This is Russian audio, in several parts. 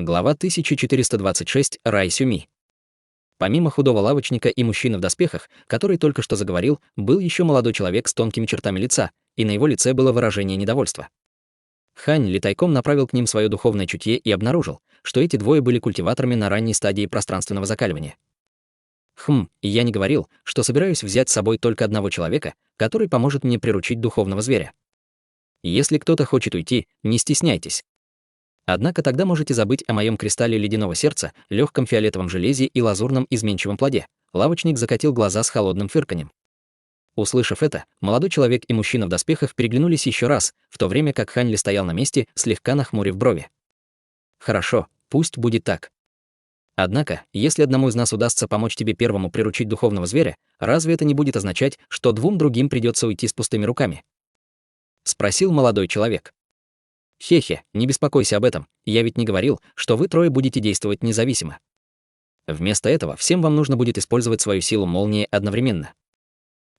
Глава 1426. Рай Сюми. Помимо худого лавочника и мужчины в доспехах, который только что заговорил, был еще молодой человек с тонкими чертами лица, и на его лице было выражение недовольства. Хань Ли тайком направил к ним свое духовное чутье и обнаружил, что эти двое были культиваторами на ранней стадии пространственного закаливания. И я не говорил, что собираюсь взять с собой только одного человека, который поможет мне приручить духовного зверя. Если кто-то хочет уйти, не стесняйтесь. Однако тогда можете забыть о моем кристалле ледяного сердца, легком фиолетовом железе и лазурном изменчивом плоде. Лавочник закатил глаза с холодным фырканьем. Услышав это, молодой человек и мужчина в доспехах переглянулись еще раз, в то время как Хань Ли стоял на месте, слегка нахмурив брови. Хорошо, пусть будет так. Однако, если одному из нас удастся помочь тебе первому приручить духовного зверя, разве это не будет означать, что двум другим придется уйти с пустыми руками? Спросил молодой человек. Хе-хе, не беспокойся об этом, я ведь не говорил, что вы трое будете действовать независимо. Вместо этого всем вам нужно будет использовать свою силу молнии одновременно.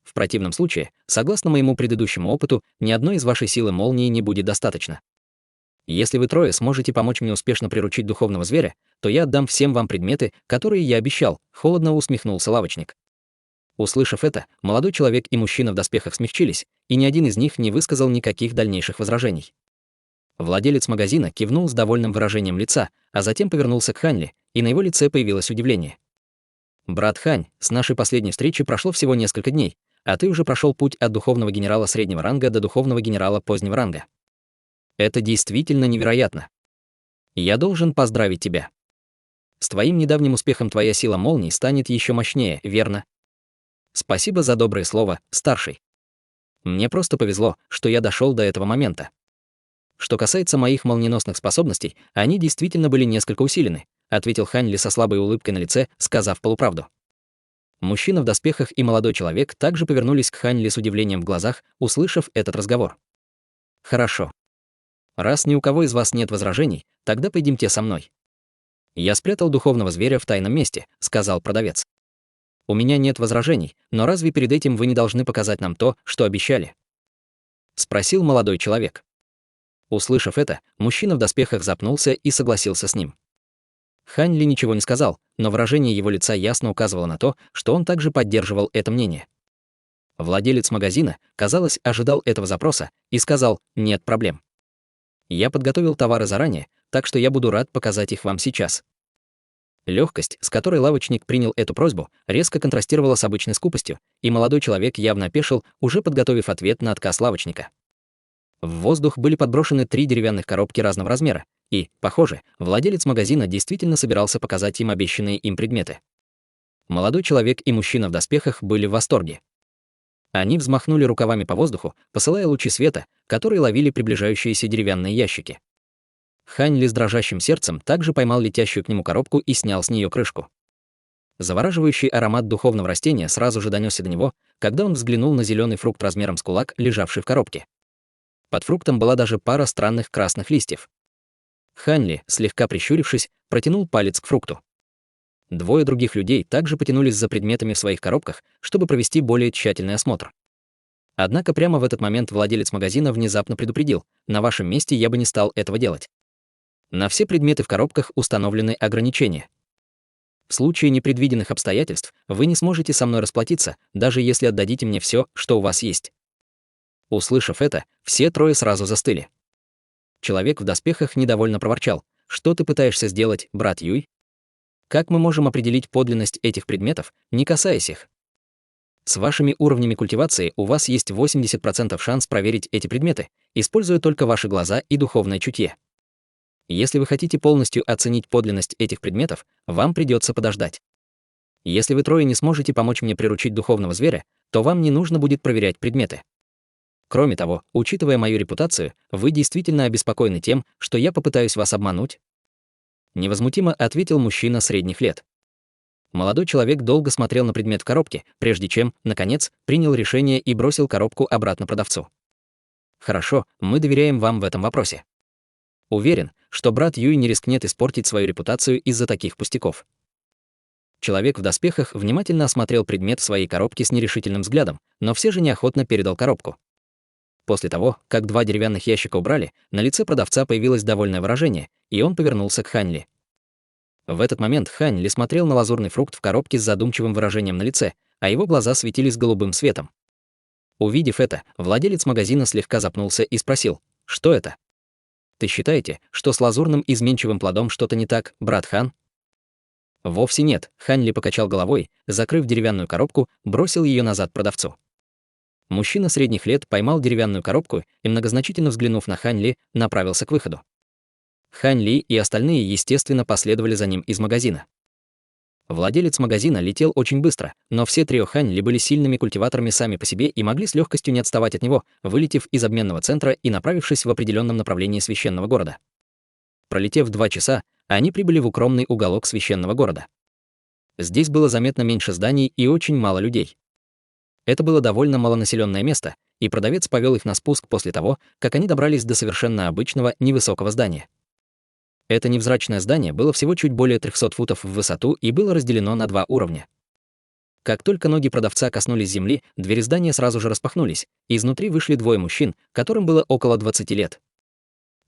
В противном случае, согласно моему предыдущему опыту, ни одной из вашей силы молнии не будет достаточно. Если вы трое сможете помочь мне успешно приручить духовного зверя, то я отдам всем вам предметы, которые я обещал, холодно усмехнулся лавочник. Услышав это, молодой человек и мужчина в доспехах смягчились, и ни один из них не высказал никаких дальнейших возражений. Владелец магазина кивнул с довольным выражением лица, а затем повернулся к Хань Ли, и на его лице появилось удивление. «Брат Хань, с нашей последней встречи прошло всего несколько дней, а ты уже прошел путь от духовного генерала среднего ранга до духовного генерала позднего ранга. Это действительно невероятно. Я должен поздравить тебя. С твоим недавним успехом твоя сила молний станет еще мощнее, верно? Спасибо за доброе слово, старший. Мне просто повезло, что я дошел до этого момента. Что касается моих молниеносных способностей, они действительно были несколько усилены, ответил Хань Ли со слабой улыбкой на лице, сказав полуправду. Мужчина в доспехах и молодой человек также повернулись к Хань Ли с удивлением в глазах, услышав этот разговор. Хорошо. Раз ни у кого из вас нет возражений, тогда пойдемте со мной. Я спрятал духовного зверя в тайном месте, сказал продавец. У меня нет возражений, но разве перед этим вы не должны показать нам то, что обещали? Спросил молодой человек. Услышав это, мужчина в доспехах запнулся и согласился с ним. Хань Ли ничего не сказал, но выражение его лица ясно указывало на то, что он также поддерживал это мнение. Владелец магазина, казалось, ожидал этого запроса и сказал: «Нет проблем. Я подготовил товары заранее, так что я буду рад показать их вам сейчас». Легкость, с которой лавочник принял эту просьбу, резко контрастировала с обычной скупостью, и молодой человек явно опешил, уже подготовив ответ на отказ лавочника. В воздух были подброшены 3 деревянных коробки разного размера, и, похоже, владелец магазина действительно собирался показать им обещанные им предметы. Молодой человек и мужчина в доспехах были в восторге. Они взмахнули рукавами по воздуху, посылая лучи света, которые ловили приближающиеся деревянные ящики. Хань Ли с дрожащим сердцем также поймал летящую к нему коробку и снял с нее крышку. Завораживающий аромат духовного растения сразу же донесся до него, когда он взглянул на зеленый фрукт размером с кулак, лежавший в коробке. Под фруктом была даже пара странных красных листьев. Хань Ли, слегка прищурившись, протянул палец к фрукту. Двое других людей также потянулись за предметами в своих коробках, чтобы провести более тщательный осмотр. Однако прямо в этот момент владелец магазина внезапно предупредил: «На вашем месте я бы не стал этого делать. На все предметы в коробках установлены ограничения. В случае непредвиденных обстоятельств вы не сможете со мной расплатиться, даже если отдадите мне все, что у вас есть». Услышав это, все трое сразу застыли. Человек в доспехах недовольно проворчал: «Что ты пытаешься сделать, брат Юй? Как мы можем определить подлинность этих предметов, не касаясь их? С вашими уровнями культивации у вас есть 80% шанс проверить эти предметы, используя только ваши глаза и духовное чутье. Если вы хотите полностью оценить подлинность этих предметов, вам придется подождать. Если вы трое не сможете помочь мне приручить духовного зверя, то вам не нужно будет проверять предметы. Кроме того, учитывая мою репутацию, вы действительно обеспокоены тем, что я попытаюсь вас обмануть?» Невозмутимо ответил мужчина средних лет. Молодой человек долго смотрел на предмет в коробке, прежде чем, наконец, принял решение и бросил коробку обратно продавцу. «Хорошо, мы доверяем вам в этом вопросе. Уверен, что брат Юй не рискнет испортить свою репутацию из-за таких пустяков». Человек в доспехах внимательно осмотрел предмет в своей коробке с нерешительным взглядом, но все же неохотно передал коробку. После того, как 2 деревянных ящика убрали, на лице продавца появилось довольное выражение, и он повернулся к Хань Ли. В этот момент Хань Ли смотрел на лазурный фрукт в коробке с задумчивым выражением на лице, а его глаза светились голубым светом. Увидев это, владелец магазина слегка запнулся и спросил: «Что это? Ты считаете, что с лазурным изменчивым плодом что-то не так, брат Хан?» «Вовсе нет», — Хань Ли покачал головой, закрыв деревянную коробку, бросил ее назад продавцу. Мужчина средних лет поймал деревянную коробку и, многозначительно взглянув на Хань Ли, направился к выходу. Хань Ли и остальные, естественно, последовали за ним из магазина. Владелец магазина летел очень быстро, но все трио Хань Ли были сильными культиваторами сами по себе и могли с легкостью не отставать от него, вылетев из обменного центра и направившись в определенном направлении священного города. Пролетев 2 часа, они прибыли в укромный уголок священного города. Здесь было заметно меньше зданий и очень мало людей. Это было довольно малонаселенное место, и продавец повел их на спуск после того, как они добрались до совершенно обычного невысокого здания. Это невзрачное здание было всего чуть более 300 футов в высоту и было разделено на 2 уровня. Как только ноги продавца коснулись земли, двери здания сразу же распахнулись, и изнутри вышли 2 мужчин, которым было около 20 лет.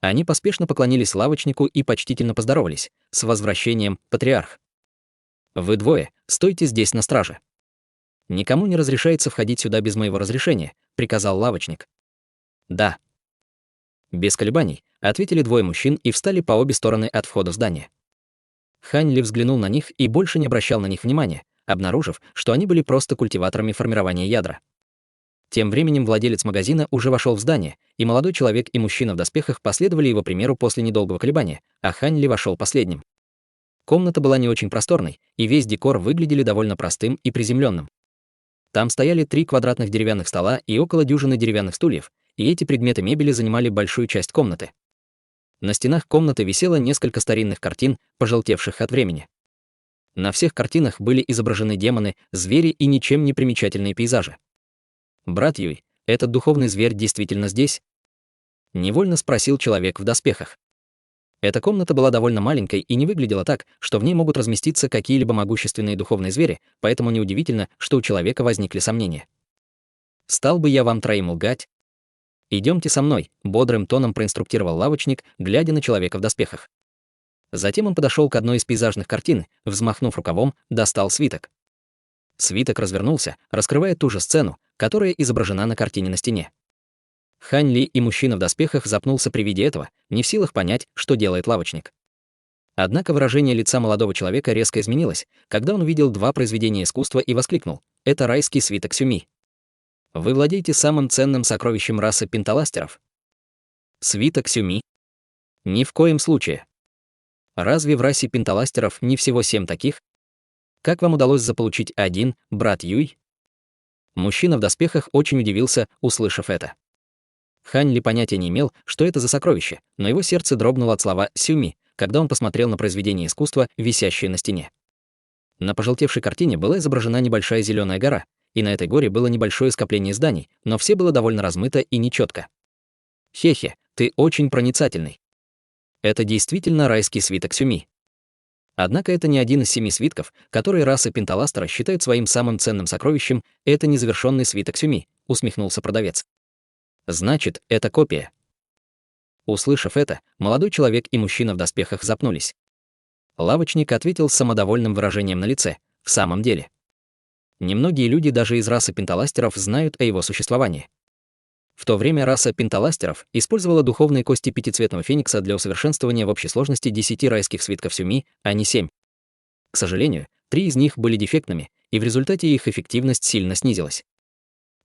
Они поспешно поклонились лавочнику и почтительно поздоровались: «С возвращением, патриарх! Вы 2 стойте здесь на страже. Никому не разрешается входить сюда без моего разрешения», — приказал лавочник. «Да». Без колебаний ответили 2 мужчин и встали по обе стороны от входа в здание. Хань Ли взглянул на них и больше не обращал на них внимания, обнаружив, что они были просто культиваторами формирования ядра. Тем временем владелец магазина уже вошел в здание, и молодой человек и мужчина в доспехах последовали его примеру после недолгого колебания, а Хань Ли вошел последним. Комната была не очень просторной, и весь декор выглядели довольно простым и приземленным. Там стояли 3 квадратных деревянных стола и около дюжины деревянных стульев, и эти предметы мебели занимали большую часть комнаты. На стенах комнаты висело несколько старинных картин, пожелтевших от времени. На всех картинах были изображены демоны, звери и ничем не примечательные пейзажи. «Брат Юй, этот духовный зверь действительно здесь?» — невольно спросил человек в доспехах. Эта комната была довольно маленькой и не выглядела так, что в ней могут разместиться какие-либо могущественные духовные звери, поэтому неудивительно, что у человека возникли сомнения. «Стал бы я вам 3 лгать?» «Идемте со мной», — бодрым тоном проинструктировал лавочник, глядя на человека в доспехах. Затем он подошел к одной из пейзажных картин, взмахнув рукавом, достал свиток. Свиток развернулся, раскрывая ту же сцену, которая изображена на картине на стене. Хань Ли и мужчина в доспехах запнулся при виде этого, не в силах понять, что делает лавочник. Однако выражение лица молодого человека резко изменилось, когда он увидел 2 произведения искусства и воскликнул: «Это райский свиток Сюми. Вы владеете самым ценным сокровищем расы пенталастеров?» «Свиток Сюми? Ни в коем случае. Разве в расе пенталастеров не всего 7 таких? Как вам удалось заполучить 1, брат Юй?» Мужчина в доспехах очень удивился, услышав это. Хань Ли понятия не имел, что это за сокровище, но его сердце дрогнуло от слова «Сюми», когда он посмотрел на произведение искусства, висящее на стене. На пожелтевшей картине была изображена небольшая зеленая гора, и на этой горе было небольшое скопление зданий, но все было довольно размыто и нечетко. «Хе-хе, ты очень проницательный. Это действительно райский свиток Сюми. Однако это не один из 7 свитков, которые раса Пенталастера считают своим самым ценным сокровищем, это незавершенный свиток Сюми», — усмехнулся продавец. «Значит, это копия». Услышав это, молодой человек и мужчина в доспехах запнулись. Лавочник ответил с самодовольным выражением на лице: «В самом деле». Немногие люди даже из расы пенталастеров знают о его существовании. В то время раса пенталастеров использовала духовные кости пятицветного феникса для усовершенствования в общей сложности 10 райских свитков Сюми, а не 7. К сожалению, 3 из них были дефектными, и в результате их эффективность сильно снизилась.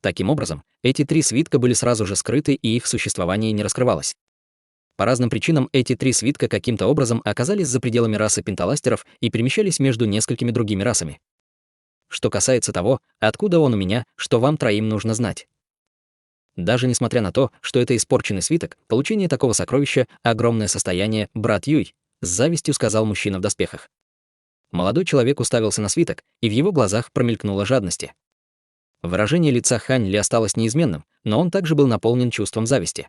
Таким образом, эти 3 свитка были сразу же скрыты, и их существование не раскрывалось. По разным причинам эти 3 свитка каким-то образом оказались за пределами расы пенталастеров и перемещались между несколькими другими расами. Что касается того, откуда он у меня, что вам 3 нужно знать. Даже несмотря на то, что это испорченный свиток, получение такого сокровища — огромное состояние, брат Юй, с завистью сказал мужчина в доспехах. Молодой человек уставился на свиток, и в его глазах промелькнула жадность. Выражение лица Хань Ли осталось неизменным, но он также был наполнен чувством зависти.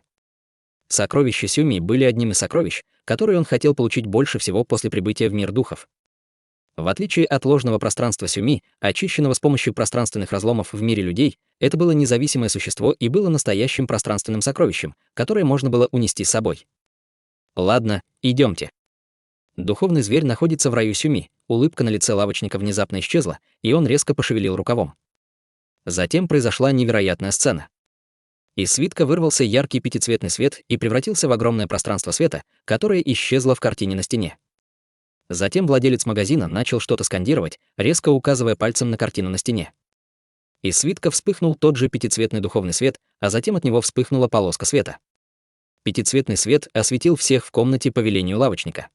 Сокровища Сюми были одним из сокровищ, которые он хотел получить больше всего после прибытия в мир духов. В отличие от ложного пространства Сюми, очищенного с помощью пространственных разломов в мире людей, это было независимое существо и было настоящим пространственным сокровищем, которое можно было унести с собой. «Ладно, идемте. Духовный зверь находится в раю Сюми. Улыбка на лице лавочника внезапно исчезла, и он резко пошевелил рукавом. Затем произошла невероятная сцена. Из свитка вырвался яркий пятицветный свет и превратился в огромное пространство света, которое исчезло в картине на стене. Затем владелец магазина начал что-то скандировать, резко указывая пальцем на картину на стене. Из свитка вспыхнул тот же пятицветный духовный свет, а затем от него вспыхнула полоска света. Пятицветный свет осветил всех в комнате по велению лавочника.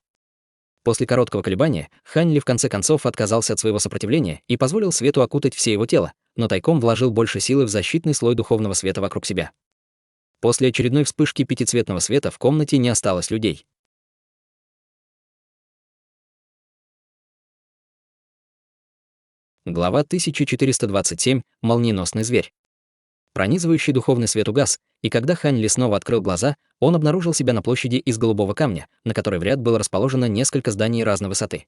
После короткого колебания Хань Ли в конце концов отказался от своего сопротивления и позволил свету окутать все его тело, но тайком вложил больше силы в защитный слой духовного света вокруг себя. После очередной вспышки пятицветного света в комнате не осталось людей. Глава 1427. Молниеносный зверь. Пронизывающий духовный свет угас, и когда Хань Ли снова открыл глаза, он обнаружил себя на площади из голубого камня, на которой в ряд было расположено несколько зданий разной высоты.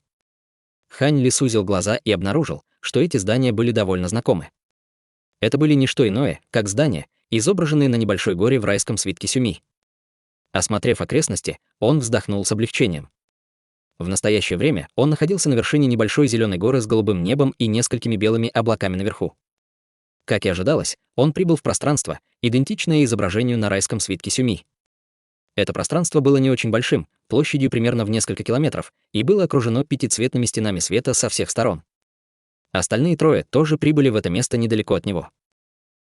Хань Ли сузил глаза и обнаружил, что эти здания были довольно знакомы. Это были не что иное, как здания, изображенные на небольшой горе в райском свитке Сюми. Осмотрев окрестности, он вздохнул с облегчением. В настоящее время он находился на вершине небольшой зеленой горы с голубым небом и несколькими белыми облаками наверху. Как и ожидалось, он прибыл в пространство, идентичное изображению на райском свитке Сюми. Это пространство было не очень большим, площадью примерно в несколько километров, и было окружено пятицветными стенами света со всех сторон. Остальные трое тоже прибыли в это место недалеко от него.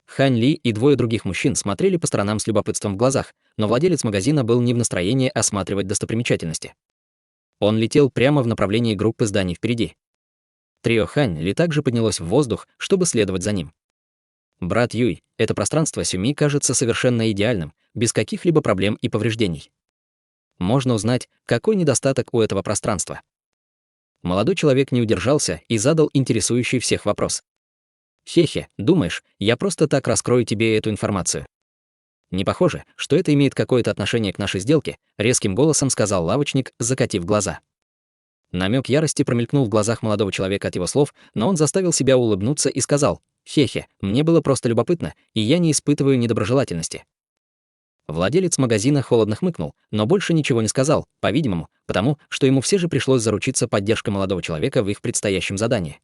Хань Ли и двое других мужчин смотрели по сторонам с любопытством в глазах, но владелец магазина был не в настроении осматривать достопримечательности. Он летел прямо в направлении группы зданий впереди. Трио Хань Ли также поднялось в воздух, чтобы следовать за ним. «Брат Юй, это пространство Сюми кажется совершенно идеальным, без каких-либо проблем и повреждений. Можно узнать, какой недостаток у этого пространства». Молодой человек не удержался и задал интересующий всех вопрос. «Хе-хе, думаешь, я просто так раскрою тебе эту информацию?» «Не похоже, что это имеет какое-то отношение к нашей сделке», — резким голосом сказал лавочник, закатив глаза. Намек ярости промелькнул в глазах молодого человека от его слов, но он заставил себя улыбнуться и сказал: «Хе-хе, мне было просто любопытно, и я не испытываю недоброжелательности». Владелец магазина холодно хмыкнул, но больше ничего не сказал, по-видимому, потому что ему все же пришлось заручиться поддержкой молодого человека в их предстоящем задании.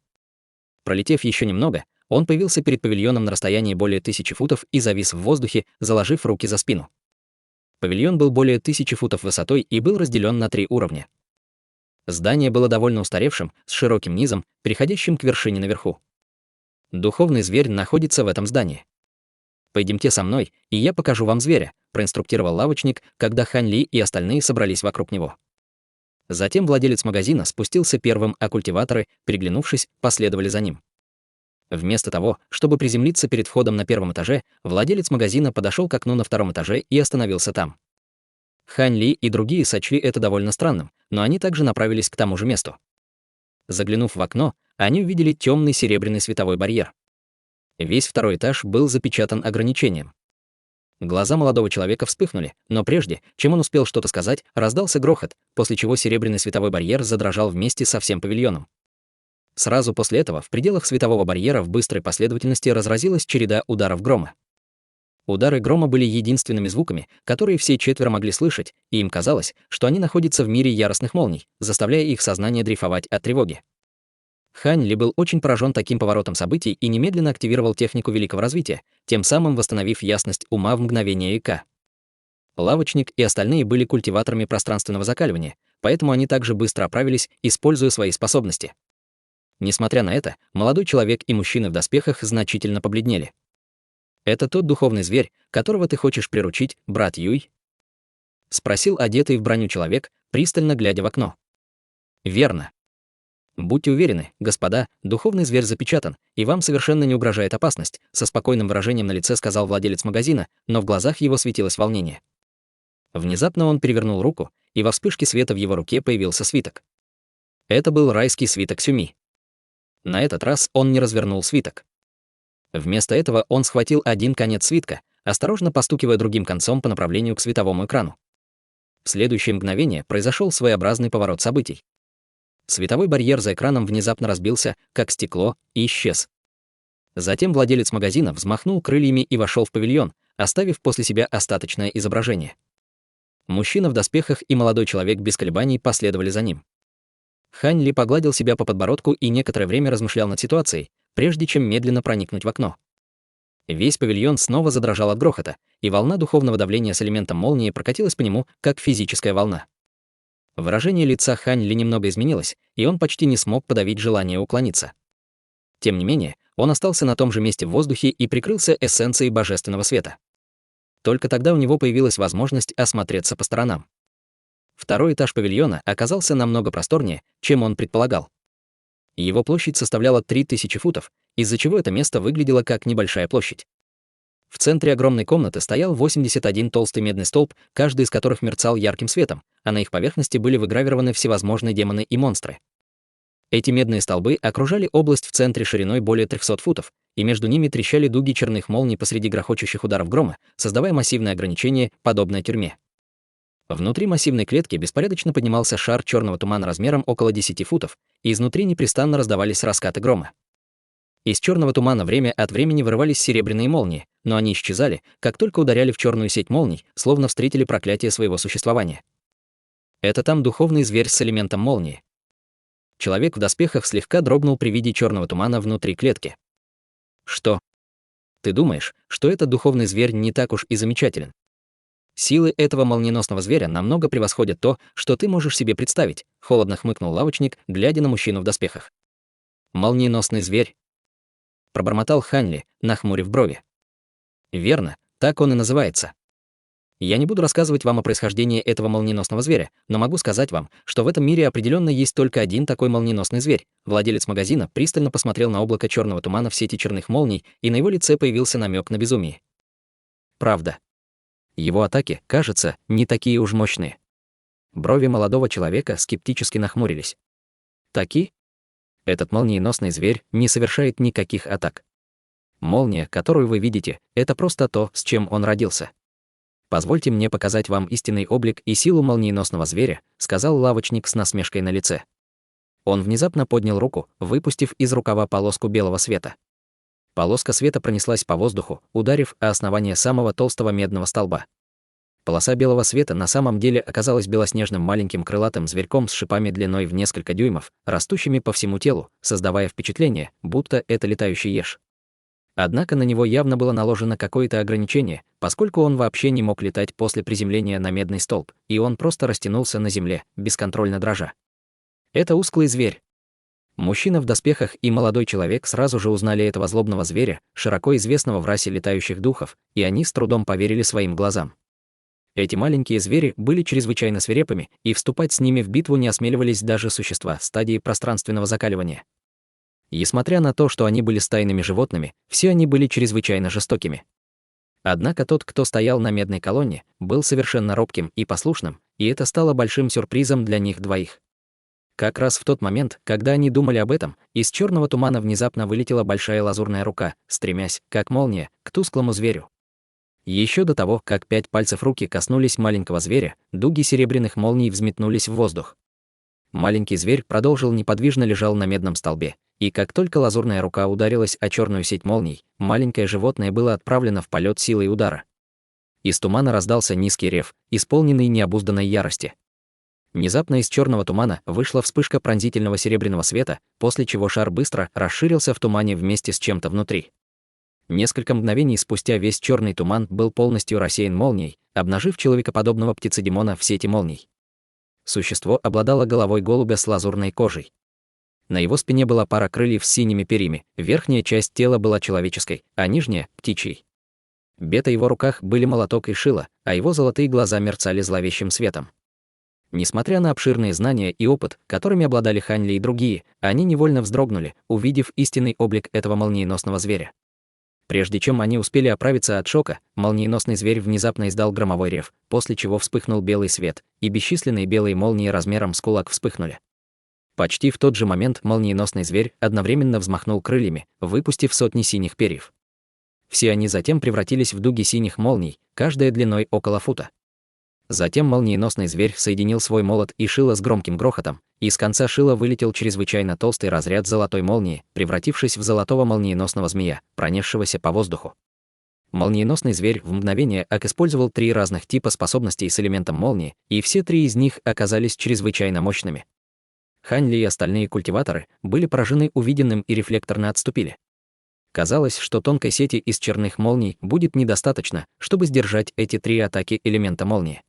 Пролетев еще немного, он появился перед павильоном на расстоянии более 1000 футов и завис в воздухе, заложив руки за спину. Павильон был более 1000 футов высотой и был разделен на 3 уровня. Здание было довольно устаревшим, с широким низом, переходящим к вершине наверху. Духовный зверь находится в этом здании. «Пойдемте со мной, и я покажу вам зверя», — проинструктировал лавочник, когда Хань Ли и остальные собрались вокруг него. Затем владелец магазина спустился первым, а культиваторы, переглянувшись, последовали за ним. Вместо того, чтобы приземлиться перед входом на первом этаже, владелец магазина подошел к окну на втором этаже и остановился там. Хань Ли и другие сочли это довольно странным, но они также направились к тому же месту. Заглянув в окно, они увидели темный серебряный световой барьер. Весь второй этаж был запечатан ограничением. Глаза молодого человека вспыхнули, но прежде, чем он успел что-то сказать, раздался грохот, после чего серебряный световой барьер задрожал вместе со всем павильоном. Сразу после этого в пределах светового барьера в быстрой последовательности разразилась череда ударов грома. Удары грома были единственными звуками, которые все четверо могли слышать, и им казалось, что они находятся в мире яростных молний, заставляя их сознание дрейфовать от тревоги. Хань Ли был очень поражен таким поворотом событий и немедленно активировал технику великого развития, тем самым восстановив ясность ума в мгновение ика. Лавочник и остальные были культиваторами пространственного закаливания, поэтому они также быстро оправились, используя свои способности. Несмотря на это, молодой человек и мужчины в доспехах значительно побледнели. «Это тот духовный зверь, которого ты хочешь приручить, брат Юй?» — спросил одетый в броню человек, пристально глядя в окно. «Верно. Будьте уверены, господа, духовный зверь запечатан, и вам совершенно не угрожает опасность», со спокойным выражением на лице сказал владелец магазина, но в глазах его светилось волнение. Внезапно он перевернул руку, и во вспышке света в его руке появился свиток. Это был райский свиток Сюми. На этот раз он не развернул свиток. Вместо этого он схватил один конец свитка, осторожно постукивая другим концом по направлению к световому экрану. В следующее мгновение произошел своеобразный поворот событий. Световой барьер за экраном внезапно разбился, как стекло, и исчез. Затем владелец магазина взмахнул крыльями и вошел в павильон, оставив после себя остаточное изображение. Мужчина в доспехах и молодой человек без колебаний последовали за ним. Хань Ли погладил себя по подбородку и некоторое время размышлял над ситуацией, прежде чем медленно проникнуть в окно. Весь павильон снова задрожал от грохота, и волна духовного давления с элементом молнии прокатилась по нему, как физическая волна. Выражение лица Хань Ли немного изменилось, и он почти не смог подавить желание уклониться. Тем не менее, он остался на том же месте в воздухе и прикрылся эссенцией божественного света. Только тогда у него появилась возможность осмотреться по сторонам. Второй этаж павильона оказался намного просторнее, чем он предполагал. Его площадь составляла 3000 футов, из-за чего это место выглядело как небольшая площадь. В центре огромной комнаты стоял 81 толстый медный столб, каждый из которых мерцал ярким светом, а на их поверхности были выгравированы всевозможные демоны и монстры. Эти медные столбы окружали область в центре шириной более 300 футов, и между ними трещали дуги черных молний посреди грохочущих ударов грома, создавая массивное ограничение, подобное тюрьме. Внутри массивной клетки беспорядочно поднимался шар черного тумана размером около 10 футов, и изнутри непрестанно раздавались раскаты грома. Из черного тумана время от времени вырывались серебряные молнии, но они исчезали, как только ударяли в черную сеть молний, словно встретили проклятие своего существования. Это там духовный зверь с элементом молнии. Человек в доспехах слегка дрогнул при виде черного тумана внутри клетки. Что? Ты думаешь, что этот духовный зверь не так уж и замечателен? Силы этого молниеносного зверя намного превосходят то, что ты можешь себе представить, холодно хмыкнул лавочник, глядя на мужчину в доспехах. Молниеносный зверь, пробормотал Хань Ли, нахмурив брови. Верно, так он и называется. Я не буду рассказывать вам о происхождении этого молниеносного зверя, но могу сказать вам, что в этом мире определенно есть только один такой молниеносный зверь. Владелец магазина пристально посмотрел на облако черного тумана в сети черных молний, и на его лице появился намек на безумие. Правда. Его атаки, кажется, не такие уж мощные. Брови молодого человека скептически нахмурились. Таки? Этот молниеносный зверь не совершает никаких атак. Молния, которую вы видите, это просто то, с чем он родился. «Позвольте мне показать вам истинный облик и силу молниеносного зверя», сказал лавочник с насмешкой на лице. Он внезапно поднял руку, выпустив из рукава полоску белого света. Полоска света пронеслась по воздуху, ударив о основание самого толстого медного столба. Полоса белого света на самом деле оказалась белоснежным маленьким крылатым зверьком с шипами длиной в несколько дюймов, растущими по всему телу, создавая впечатление, будто это летающий еж. Однако на него явно было наложено какое-то ограничение, поскольку он вообще не мог летать после приземления на медный столб, и он просто растянулся на земле, бесконтрольно дрожа. Это узкий зверь. Мужчина в доспехах и молодой человек сразу же узнали этого злобного зверя, широко известного в расе летающих духов, и они с трудом поверили своим глазам. Эти маленькие звери были чрезвычайно свирепыми, и вступать с ними в битву не осмеливались даже существа стадии пространственного закаливания. Несмотря на то, что они были стайными животными, все они были чрезвычайно жестокими. Однако тот, кто стоял на медной колонне, был совершенно робким и послушным, и это стало большим сюрпризом для них двоих. Как раз в тот момент, когда они думали об этом, из черного тумана внезапно вылетела большая лазурная рука, стремясь, как молния, к тусклому зверю. Еще до того, как 5 пальцев руки коснулись маленького зверя, дуги серебряных молний взметнулись в воздух. Маленький зверь продолжил неподвижно лежал на медном столбе, и как только лазурная рука ударилась о черную сеть молний, маленькое животное было отправлено в полет силой удара. Из тумана раздался низкий рев, исполненный необузданной ярости. Внезапно из черного тумана вышла вспышка пронзительного серебряного света, после чего шар быстро расширился в тумане вместе с чем-то внутри. Несколько мгновений спустя весь черный туман был полностью рассеян молнией, обнажив человекоподобного птицедемона в сети молний. Существо обладало головой голубя с лазурной кожей. На его спине была пара крыльев с синими перьями, верхняя часть тела была человеческой, а нижняя — птичьей. В его руках были молоток и шило, а его золотые глаза мерцали зловещим светом. Несмотря на обширные знания и опыт, которыми обладали Хань Ли и другие, они невольно вздрогнули, увидев истинный облик этого молниеносного зверя. Прежде чем они успели оправиться от шока, молниеносный зверь внезапно издал громовой рев, после чего вспыхнул белый свет, и бесчисленные белые молнии размером с кулак вспыхнули. Почти в тот же момент молниеносный зверь одновременно взмахнул крыльями, выпустив сотни синих перьев. Все они затем превратились в дуги синих молний, каждая длиной около фута. Затем молниеносный зверь соединил свой молот и шило с громким грохотом, и из конца шила вылетел чрезвычайно толстый разряд золотой молнии, превратившись в золотого молниеносного змея, пронесшегося по воздуху. Молниеносный зверь в мгновение использовал 3 разных типа способностей с элементом молнии, и все 3 из них оказались чрезвычайно мощными. Хань Ли и остальные культиваторы были поражены увиденным и рефлекторно отступили. Казалось, что тонкой сети из черных молний будет недостаточно, чтобы сдержать эти 3 атаки элемента молнии.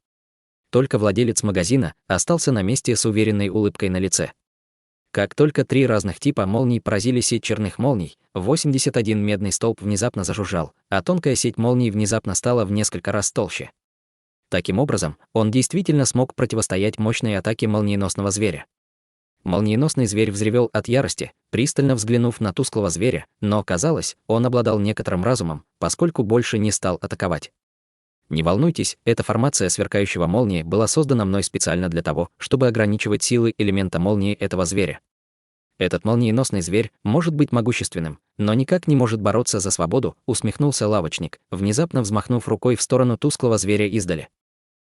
Только владелец магазина остался на месте с уверенной улыбкой на лице. Как только 3 разных типа молний поразили сеть черных молний, 81 медный столб внезапно зажужжал, а тонкая сеть молний внезапно стала в несколько раз толще. Таким образом, он действительно смог противостоять мощной атаке молниеносного зверя. Молниеносный зверь взревел от ярости, пристально взглянув на тусклого зверя, но, казалось, он обладал некоторым разумом, поскольку больше не стал атаковать. Не волнуйтесь, эта формация сверкающего молнии была создана мной специально для того, чтобы ограничивать силы элемента молнии этого зверя. Этот молниеносный зверь может быть могущественным, но никак не может бороться за свободу, усмехнулся лавочник, внезапно взмахнув рукой в сторону тусклого зверя издали.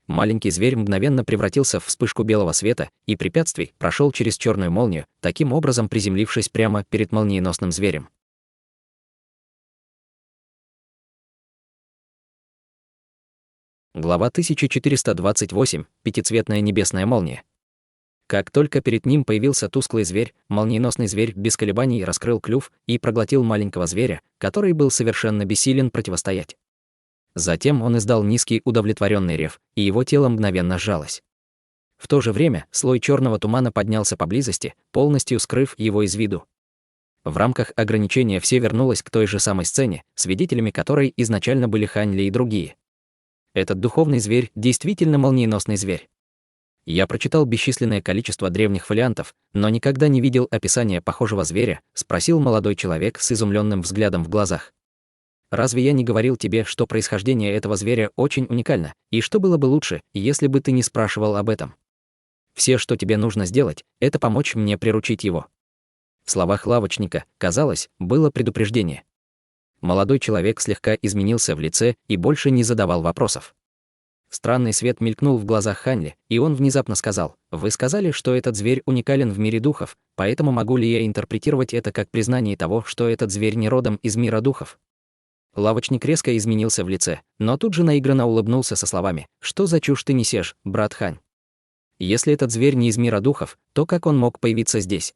Маленький зверь мгновенно превратился в вспышку белого света и препятствий прошел через черную молнию, таким образом приземлившись прямо перед молниеносным зверем. Глава 1428. Пятицветная небесная молния. Как только перед ним появился тусклый зверь, молниеносный зверь без колебаний раскрыл клюв и проглотил маленького зверя, который был совершенно бессилен противостоять. Затем он издал низкий удовлетворенный рев, и его тело мгновенно сжалось. В то же время слой черного тумана поднялся поблизости, полностью скрыв его из виду. В рамках ограничения все вернулось к той же самой сцене, свидетелями которой изначально были Хань Ли и другие. Этот духовный зверь действительно молниеносный зверь. Я прочитал бесчисленное количество древних фолиантов, но никогда не видел описания похожего зверя, спросил молодой человек с изумленным взглядом в глазах. Разве я не говорил тебе, что происхождение этого зверя очень уникально, и что было бы лучше, если бы ты не спрашивал об этом? Все, что тебе нужно сделать, это помочь мне приручить его. В словах лавочника, казалось, было предупреждение. Молодой человек слегка изменился в лице и больше не задавал вопросов. Странный свет мелькнул в глазах Ханли, и он внезапно сказал: «Вы сказали, что этот зверь уникален в мире духов, поэтому могу ли я интерпретировать это как признание того, что этот зверь не родом из мира духов?» Лавочник резко изменился в лице, но тут же наигранно улыбнулся со словами: «Что за чушь ты несешь, брат Хань? Если этот зверь не из мира духов, то как он мог появиться здесь?»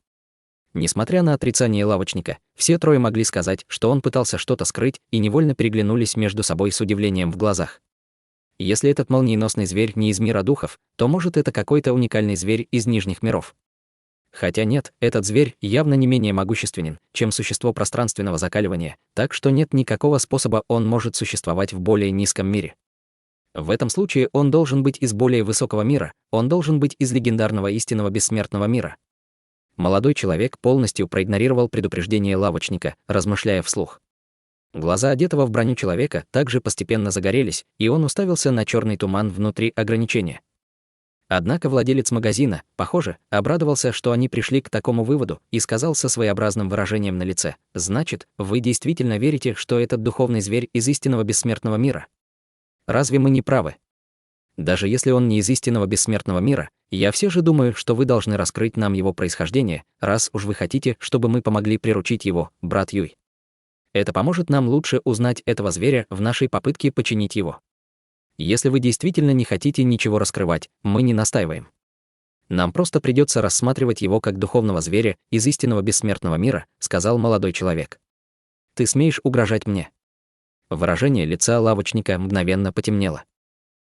Несмотря на отрицание лавочника, все трое могли сказать, что он пытался что-то скрыть, и невольно переглянулись между собой с удивлением в глазах. Если этот молниеносный зверь не из мира духов, то может это какой-то уникальный зверь из нижних миров. Хотя нет, этот зверь явно не менее могущественен, чем существо пространственного закаливания, так что нет никакого способа он может существовать в более низком мире. В этом случае он должен быть из более высокого мира, он должен быть из легендарного истинного бессмертного мира. Молодой человек полностью проигнорировал предупреждение лавочника, размышляя вслух. Глаза одетого в броню человека также постепенно загорелись, и он уставился на черный туман внутри ограничения. Однако владелец магазина, похоже, обрадовался, что они пришли к такому выводу, и сказал со своеобразным выражением на лице: «Значит, вы действительно верите, что этот духовный зверь из истинного бессмертного мира? Разве мы не правы? Даже если он не из истинного бессмертного мира, я все же думаю, что вы должны раскрыть нам его происхождение, раз уж вы хотите, чтобы мы помогли приручить его, брат Юй. Это поможет нам лучше узнать этого зверя в нашей попытке починить его. Если вы действительно не хотите ничего раскрывать, мы не настаиваем. Нам просто придется рассматривать его как духовного зверя из истинного бессмертного мира», — сказал молодой человек. «Ты смеешь угрожать мне?» Выражение лица лавочника мгновенно потемнело.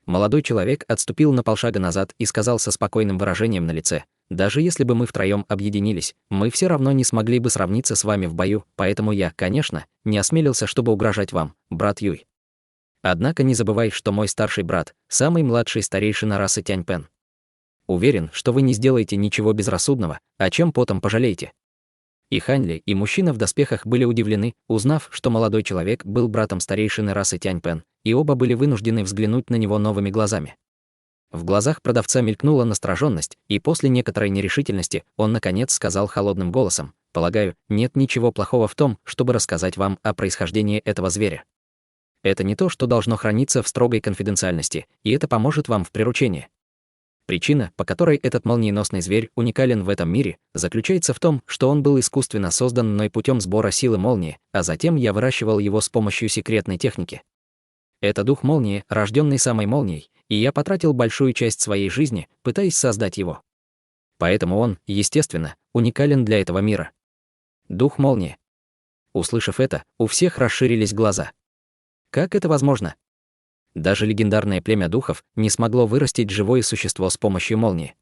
Молодой человек отступил на полшага назад и сказал со спокойным выражением на лице: «Даже если бы мы втроем объединились, мы все равно не смогли бы сравниться с вами в бою, поэтому я, конечно, не осмелился, чтобы угрожать вам, брат Юй. Однако не забывай, что мой старший брат, самый младший старейшина расы Тяньпэн. Уверен, что вы не сделаете ничего безрассудного, о чем потом пожалеете». И Хань Ли, и мужчина в доспехах были удивлены, узнав, что молодой человек был братом старейшины расы Тяньпэн, и оба были вынуждены взглянуть на него новыми глазами. В глазах продавца мелькнула настороженность, и после некоторой нерешительности он, наконец, сказал холодным голосом: «Полагаю, нет ничего плохого в том, чтобы рассказать вам о происхождении этого зверя. Это не то, что должно храниться в строгой конфиденциальности, и это поможет вам в приручении. Причина, по которой этот молниеносный зверь уникален в этом мире, заключается в том, что он был искусственно создан мной путем сбора силы молнии, а затем я выращивал его с помощью секретной техники. Это дух молнии, рожденный самой молнией, и я потратил большую часть своей жизни, пытаясь создать его. Поэтому он, естественно, уникален для этого мира. Дух молнии. Услышав это, у всех расширились глаза. Как это возможно? Даже легендарное племя духов не смогло вырастить живое существо с помощью молнии.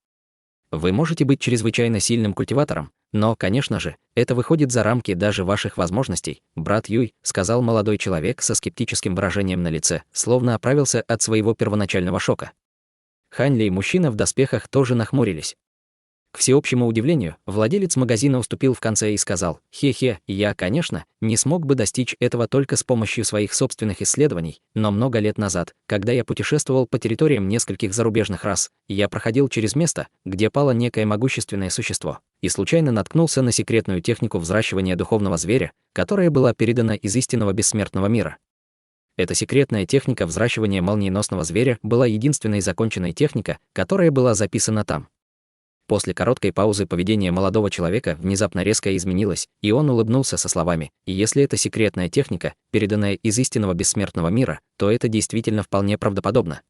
Вы можете быть чрезвычайно сильным культиватором, но, конечно же, это выходит за рамки даже ваших возможностей, брат Юй, сказал молодой человек со скептическим выражением на лице, словно оправился от своего первоначального шока. Хань Ли и мужчина в доспехах тоже нахмурились. К всеобщему удивлению, владелец магазина уступил в конце и сказал: «Хе-хе, я, конечно, не смог бы достичь этого только с помощью своих собственных исследований, но много лет назад, когда я путешествовал по территориям нескольких зарубежных рас, я проходил через место, где пало некое могущественное существо, и случайно наткнулся на секретную технику взращивания духовного зверя, которая была передана из истинного бессмертного мира. Эта секретная техника взращивания молниеносного зверя была единственной законченной техникой, которая была записана там». После короткой паузы поведение молодого человека внезапно резко изменилось, и он улыбнулся со словами: «И если это секретная техника, переданная из истинного бессмертного мира, то это действительно вполне правдоподобно.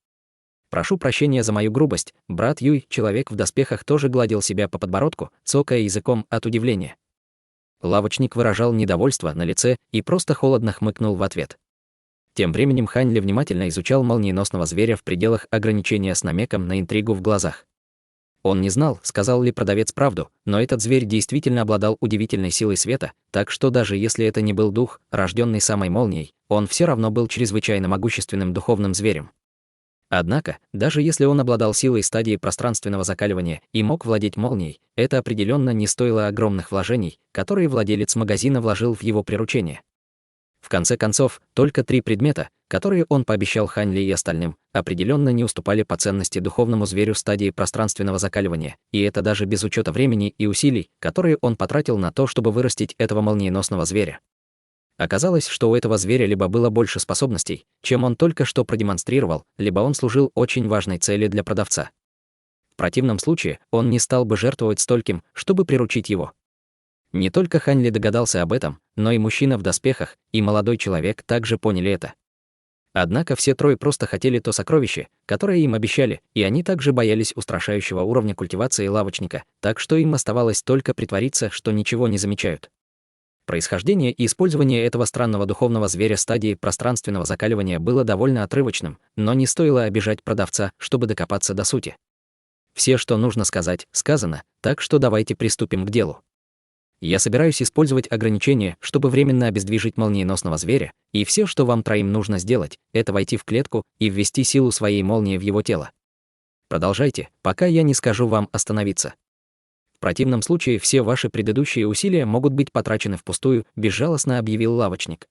Прошу прощения за мою грубость, брат Юй». Человек в доспехах тоже гладил себя по подбородку, цокая языком от удивления. Лавочник выражал недовольство на лице и просто холодно хмыкнул в ответ. Тем временем Хань Ли внимательно изучал молниеносного зверя в пределах ограничения с намеком на интригу в глазах. Он не знал, сказал ли продавец правду, но этот зверь действительно обладал удивительной силой света, так что даже если это не был дух, рожденный самой молнией, он все равно был чрезвычайно могущественным духовным зверем. Однако, даже если он обладал силой стадии пространственного закаливания и мог владеть молнией, это определенно не стоило огромных вложений, которые владелец магазина вложил в его приручение. В конце концов, только 3 предмета, которые он пообещал Хань Ли и остальным, определенно не уступали по ценности духовному зверю стадии пространственного закаливания, и это даже без учета времени и усилий, которые он потратил на то, чтобы вырастить этого молниеносного зверя. Оказалось, что у этого зверя либо было больше способностей, чем он только что продемонстрировал, либо он служил очень важной цели для продавца. В противном случае он не стал бы жертвовать стольким, чтобы приручить его. Не только Хань Ли догадался об этом, но и мужчина в доспехах, и молодой человек также поняли это. Однако все трое просто хотели то сокровище, которое им обещали, и они также боялись устрашающего уровня культивации лавочника, так что им оставалось только притвориться, что ничего не замечают. Происхождение и использование этого странного духовного зверя стадии пространственного закаливания было довольно отрывочным, но не стоило обижать продавца, чтобы докопаться до сути. Все, что нужно сказать, сказано, так что давайте приступим к делу. Я собираюсь использовать ограничения, чтобы временно обездвижить молниеносного зверя, и все, что вам троим нужно сделать, это войти в клетку и ввести силу своей молнии в его тело. Продолжайте, пока я не скажу вам остановиться. В противном случае все ваши предыдущие усилия могут быть потрачены впустую, безжалостно объявил лавочник.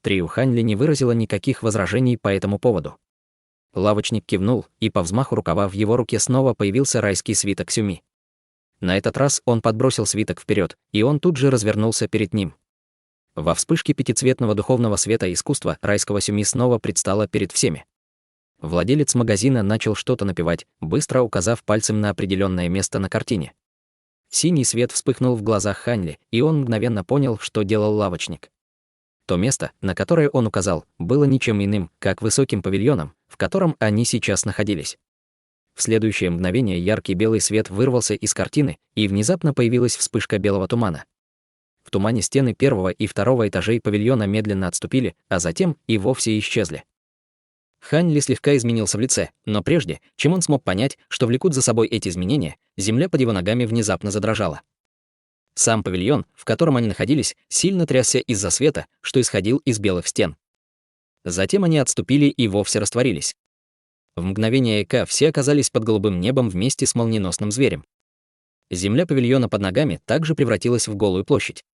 Трио Хань Ли не выразила никаких возражений по этому поводу. Лавочник кивнул, и по взмаху рукава в его руке снова появился райский свиток Сюми. На этот раз он подбросил свиток вперед, и он тут же развернулся перед ним. Во вспышке пятицветного духовного света искусства райского Сюми снова предстало перед всеми. Владелец магазина начал что-то напевать, быстро указав пальцем на определенное место на картине. Синий свет вспыхнул в глазах Хань Ли, и он мгновенно понял, что делал лавочник. То место, на которое он указал, было ничем иным, как высоким павильоном, в котором они сейчас находились. В следующее мгновение яркий белый свет вырвался из картины, и внезапно появилась вспышка белого тумана. В тумане стены первого и второго этажей павильона медленно отступили, а затем и вовсе исчезли. Хань Ли слегка изменился в лице, но прежде, чем он смог понять, что влекут за собой эти изменения, земля под его ногами внезапно задрожала. Сам павильон, в котором они находились, сильно трясся из-за света, что исходил из белых стен. Затем они отступили и вовсе растворились. В мгновение ока все оказались под голубым небом вместе с молниеносным зверем. Земля павильона под ногами также превратилась в голую площадь.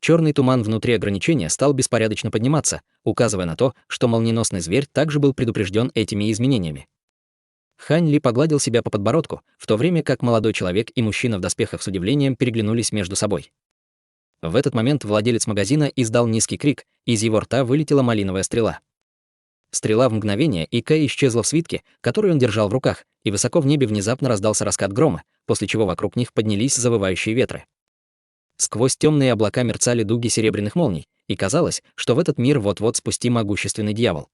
Черный туман внутри ограничения стал беспорядочно подниматься, указывая на то, что молниеносный зверь также был предупрежден этими изменениями. Хань Ли погладил себя по подбородку, в то время как молодой человек и мужчина в доспехах с удивлением переглянулись между собой. В этот момент владелец магазина издал низкий крик, из его рта вылетела малиновая стрела. Стрела в мгновение Ика исчезла в свитке, который он держал в руках, и высоко в небе внезапно раздался раскат грома, после чего вокруг них поднялись завывающие ветры. Сквозь темные облака мерцали дуги серебряных молний, и казалось, что в этот мир вот-вот спусти могущественный дьявол.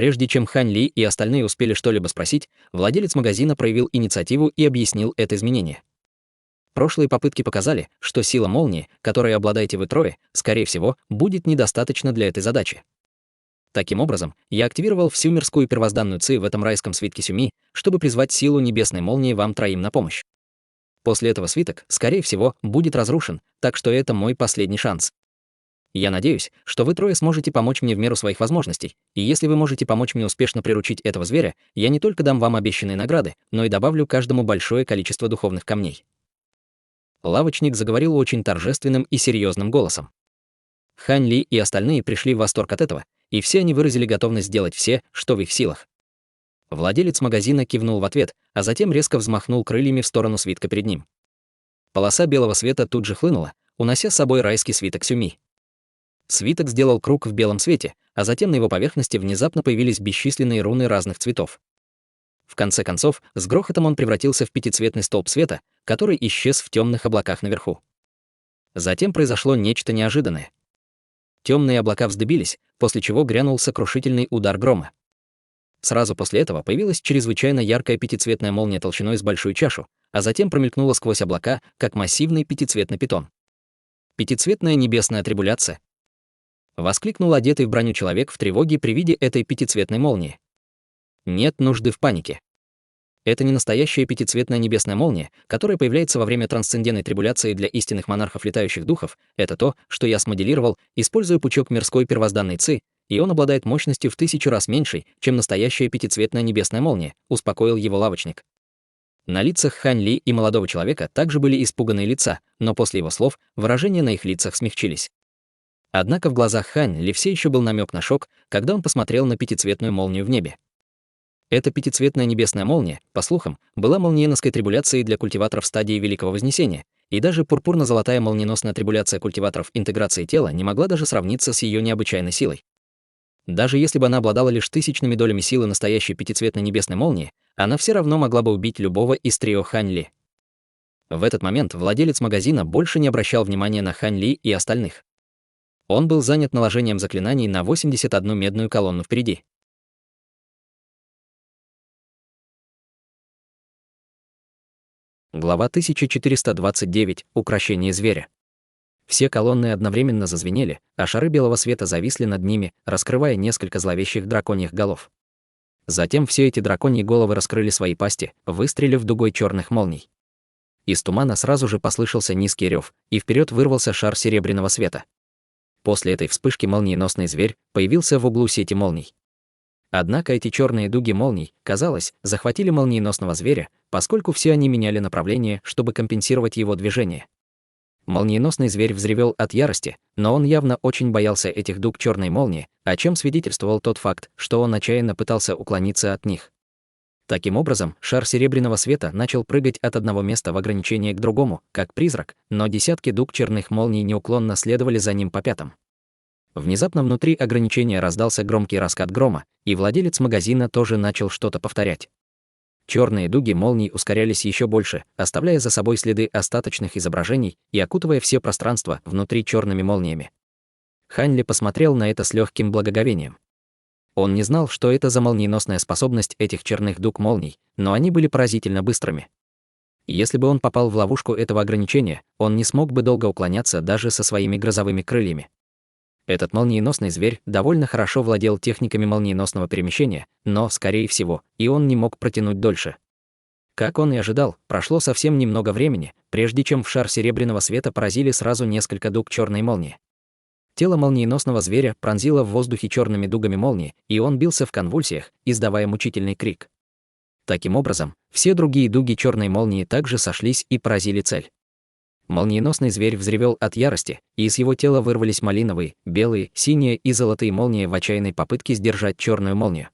Прежде чем Хань Ли и остальные успели что-либо спросить, владелец магазина проявил инициативу и объяснил это изменение. Прошлые попытки показали, что сила молнии, которой обладаете вы трое, скорее всего, будет недостаточно для этой задачи. Таким образом, я активировал всю мирскую первозданную ци в этом райском свитке Сюми, чтобы призвать силу небесной молнии вам троим на помощь. После этого свиток, скорее всего, будет разрушен, так что это мой последний шанс. Я надеюсь, что вы трое сможете помочь мне в меру своих возможностей, и если вы можете помочь мне успешно приручить этого зверя, я не только дам вам обещанные награды, но и добавлю каждому большое количество духовных камней. Лавочник заговорил очень торжественным и серьезным голосом. Хань Ли и остальные пришли в восторг от этого, и все они выразили готовность сделать все, что в их силах. Владелец магазина кивнул в ответ, а затем резко взмахнул крыльями в сторону свитка перед ним. Полоса белого света тут же хлынула, унося с собой райский свиток Сюми. Свиток сделал круг в белом свете, а затем на его поверхности внезапно появились бесчисленные руны разных цветов. В конце концов, с грохотом он превратился в пятицветный столб света, который исчез в темных облаках наверху. Затем произошло нечто неожиданное. Темные облака вздыбились, после чего грянул сокрушительный удар грома. Сразу после этого появилась чрезвычайно яркая пятицветная молния толщиной с большую чашу, а затем промелькнула сквозь облака, как массивный пятицветный питон. «Пятицветная небесная трибуляция!» — воскликнул одетый в броню человек в тревоге при виде этой пятицветной молнии. Нет нужды в панике. Это не настоящая пятицветная небесная молния, которая появляется во время трансцендентной трибуляции для истинных монархов летающих духов. Это то, что я смоделировал, используя пучок мирской первозданной ци, и он обладает мощностью в 1000 раз меньшей, чем настоящая пятицветная небесная молния, успокоил его лавочник. На лицах Хань Ли и молодого человека также были испуганные лица, но после его слов выражения на их лицах смягчились. Однако в глазах Хань Ли все еще был намек на шок, когда он посмотрел на пятицветную молнию в небе. Эта пятицветная небесная молния, по слухам, была молниеноской трибуляцией для культиваторов стадии Великого Вознесения, и даже пурпурно-золотая молниеносная трибуляция культиваторов интеграции тела не могла даже сравниться с ее необычайной силой. Даже если бы она обладала лишь тысячными долями силы настоящей пятицветной небесной молнии, она все равно могла бы убить любого из трио Хань Ли. В этот момент владелец магазина больше не обращал внимания на Хань Ли и остальных. Он был занят наложением заклинаний на 81 медную колонну впереди. Глава 1429. Укрощение зверя. Все колонны одновременно зазвенели, а шары белого света зависли над ними, раскрывая несколько зловещих драконьих голов. Затем все эти драконьи головы раскрыли свои пасти, выстрелив дугой черных молний. Из тумана сразу же послышался низкий рев, и вперед вырвался шар серебряного света. После этой вспышки молниеносный зверь появился в углу сети молний. Однако эти черные дуги молний, казалось, захватили молниеносного зверя, поскольку все они меняли направление, чтобы компенсировать его движение. Молниеносный зверь взревел от ярости, но он явно очень боялся этих дуг черной молнии, о чем свидетельствовал тот факт, что он отчаянно пытался уклониться от них. Таким образом, шар серебряного света начал прыгать от одного места в ограничение к другому, как призрак, но десятки дуг черных молний неуклонно следовали за ним по пятам. Внезапно внутри ограничения раздался громкий раскат грома, и владелец магазина тоже начал что-то повторять. Черные дуги молний ускорялись еще больше, оставляя за собой следы остаточных изображений и окутывая все пространство внутри черными молниями. Хань Ли посмотрел на это с легким благоговением. Он не знал, что это за молниеносная способность этих черных дуг молний, но они были поразительно быстрыми. Если бы он попал в ловушку этого ограничения, он не смог бы долго уклоняться даже со своими грозовыми крыльями. Этот молниеносный зверь довольно хорошо владел техниками молниеносного перемещения, но, скорее всего, и он не мог протянуть дольше. Как он и ожидал, прошло совсем немного времени, прежде чем в шар серебряного света поразили сразу несколько дуг черной молнии. Тело молниеносного зверя пронзило в воздухе черными дугами молнии, и он бился в конвульсиях, издавая мучительный крик. Таким образом, все другие дуги черной молнии также сошлись и поразили цель. Молниеносный зверь взревел от ярости, и из его тела вырвались малиновые, белые, синие и золотые молнии в отчаянной попытке сдержать черную молнию.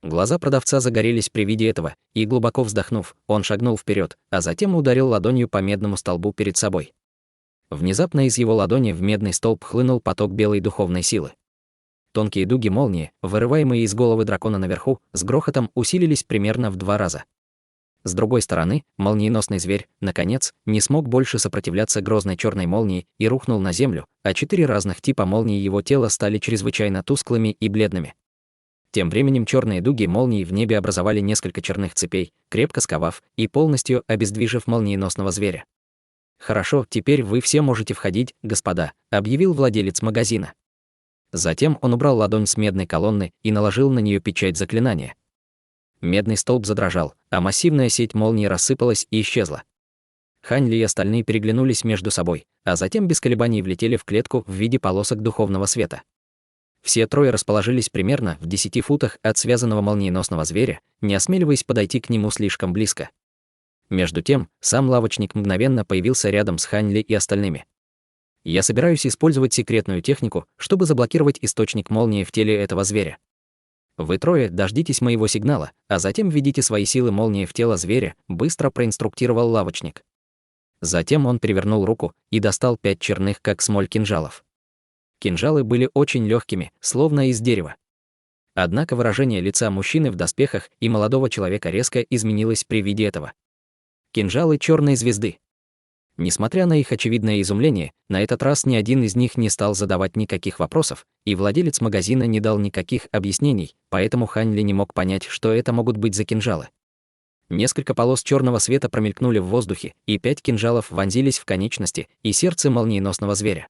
Глаза продавца загорелись при виде этого, и, глубоко вздохнув, он шагнул вперед, а затем ударил ладонью по медному столбу перед собой. Внезапно из его ладони в медный столб хлынул поток белой духовной силы. Тонкие дуги молнии, вырываемые из головы дракона наверху, с грохотом усилились примерно в 2 раза. С другой стороны, молниеносный зверь, наконец, не смог больше сопротивляться грозной черной молнии и рухнул на землю, а 4 разных типа молний его тела стали чрезвычайно тусклыми и бледными. Тем временем черные дуги молний в небе образовали несколько черных цепей, крепко сковав и полностью обездвижив молниеносного зверя. «Хорошо, теперь вы все можете входить, господа», — объявил владелец магазина. Затем он убрал ладонь с медной колонны и наложил на нее печать заклинания. Медный столб задрожал, а массивная сеть молнии рассыпалась и исчезла. Хань Ли и остальные переглянулись между собой, а затем без колебаний влетели в клетку в виде полосок духовного света. Все трое расположились примерно в 10 футах от связанного молниеносного зверя, не осмеливаясь подойти к нему слишком близко. Между тем, сам лавочник мгновенно появился рядом с Хань Ли и остальными. «Я собираюсь использовать секретную технику, чтобы заблокировать источник молнии в теле этого зверя. Вы трое дождитесь моего сигнала, а затем введите свои силы молнии в тело зверя», быстро проинструктировал лавочник. Затем он перевернул руку и достал 5 черных, как смоль, кинжалов. Кинжалы были очень легкими, словно из дерева. Однако выражение лица мужчины в доспехах и молодого человека резко изменилось при виде этого. Кинжалы черной звезды. Несмотря на их очевидное изумление, на этот раз ни один из них не стал задавать никаких вопросов, и владелец магазина не дал никаких объяснений, поэтому Хань Ли не мог понять, что это могут быть за кинжалы. Несколько полос черного света промелькнули в воздухе, и 5 кинжалов вонзились в конечности и сердце молниеносного зверя.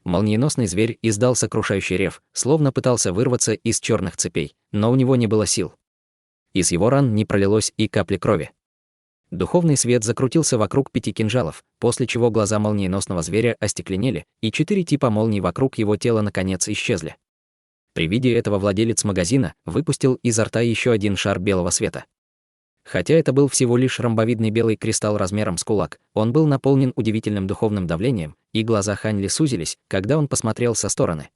Молниеносный зверь издал сокрушающий рев, словно пытался вырваться из черных цепей, но у него не было сил. Из его ран не пролилось и капли крови. Духовный свет закрутился вокруг 5 кинжалов, после чего глаза молниеносного зверя остекленели, и 4 типа молний вокруг его тела наконец исчезли. При виде этого владелец магазина выпустил изо рта еще один шар белого света. Хотя это был всего лишь ромбовидный белый кристалл размером с кулак, он был наполнен удивительным духовным давлением, и глаза Хань Ли сузились, когда он посмотрел со стороны.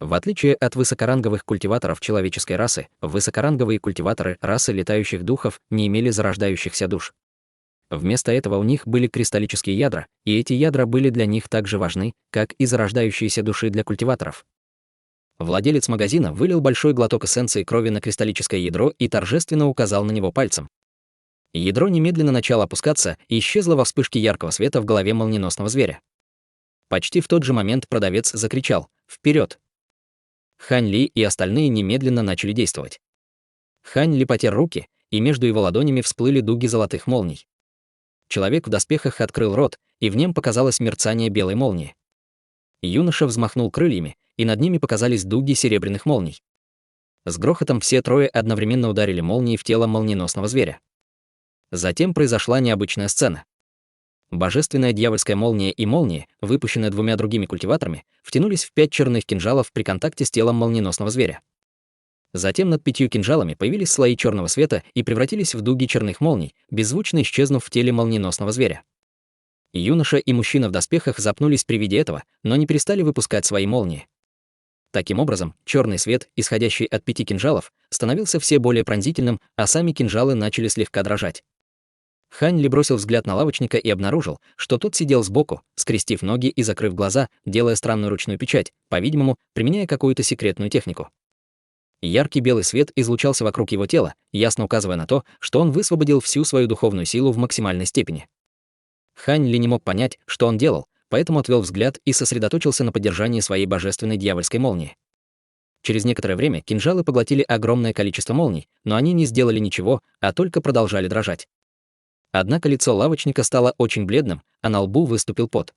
В отличие от высокоранговых культиваторов человеческой расы, высокоранговые культиваторы расы летающих духов не имели зарождающихся душ. Вместо этого у них были кристаллические ядра, и эти ядра были для них так же важны, как и зарождающиеся души для культиваторов. Владелец магазина вылил большой глоток эссенции крови на кристаллическое ядро и торжественно указал на него пальцем. Ядро немедленно начало опускаться и исчезло во вспышке яркого света в голове молниеносного зверя. Почти в тот же момент продавец закричал «Вперед!». Хань Ли и остальные немедленно начали действовать. Хань Ли потер руки, и между его ладонями всплыли дуги золотых молний. Человек в доспехах открыл рот, и в нем показалось мерцание белой молнии. Юноша взмахнул крыльями, и над ними показались дуги серебряных молний. С грохотом все трое одновременно ударили молнией в тело молниеносного зверя. Затем произошла необычная сцена. Божественная дьявольская молния и молния, выпущенная 2 другими культиваторами, втянулись в 5 черных кинжалов при контакте с телом молниеносного зверя. Затем над 5 кинжалами появились слои черного света и превратились в дуги черных молний, беззвучно исчезнув в теле молниеносного зверя. Юноша и мужчина в доспехах запнулись при виде этого, но не перестали выпускать свои молнии. Таким образом, черный свет, исходящий от 5 кинжалов, становился все более пронзительным, а сами кинжалы начали слегка дрожать. Хань Ли бросил взгляд на лавочника и обнаружил, что тот сидел сбоку, скрестив ноги и закрыв глаза, делая странную ручную печать, по-видимому, применяя какую-то секретную технику. Яркий белый свет излучался вокруг его тела, ясно указывая на то, что он высвободил всю свою духовную силу в максимальной степени. Хань Ли не мог понять, что он делал, поэтому отвел взгляд и сосредоточился на поддержании своей божественной дьявольской молнии. Через некоторое время кинжалы поглотили огромное количество молний, но они не сделали ничего, а только продолжали дрожать. Однако лицо лавочника стало очень бледным, а на лбу выступил пот.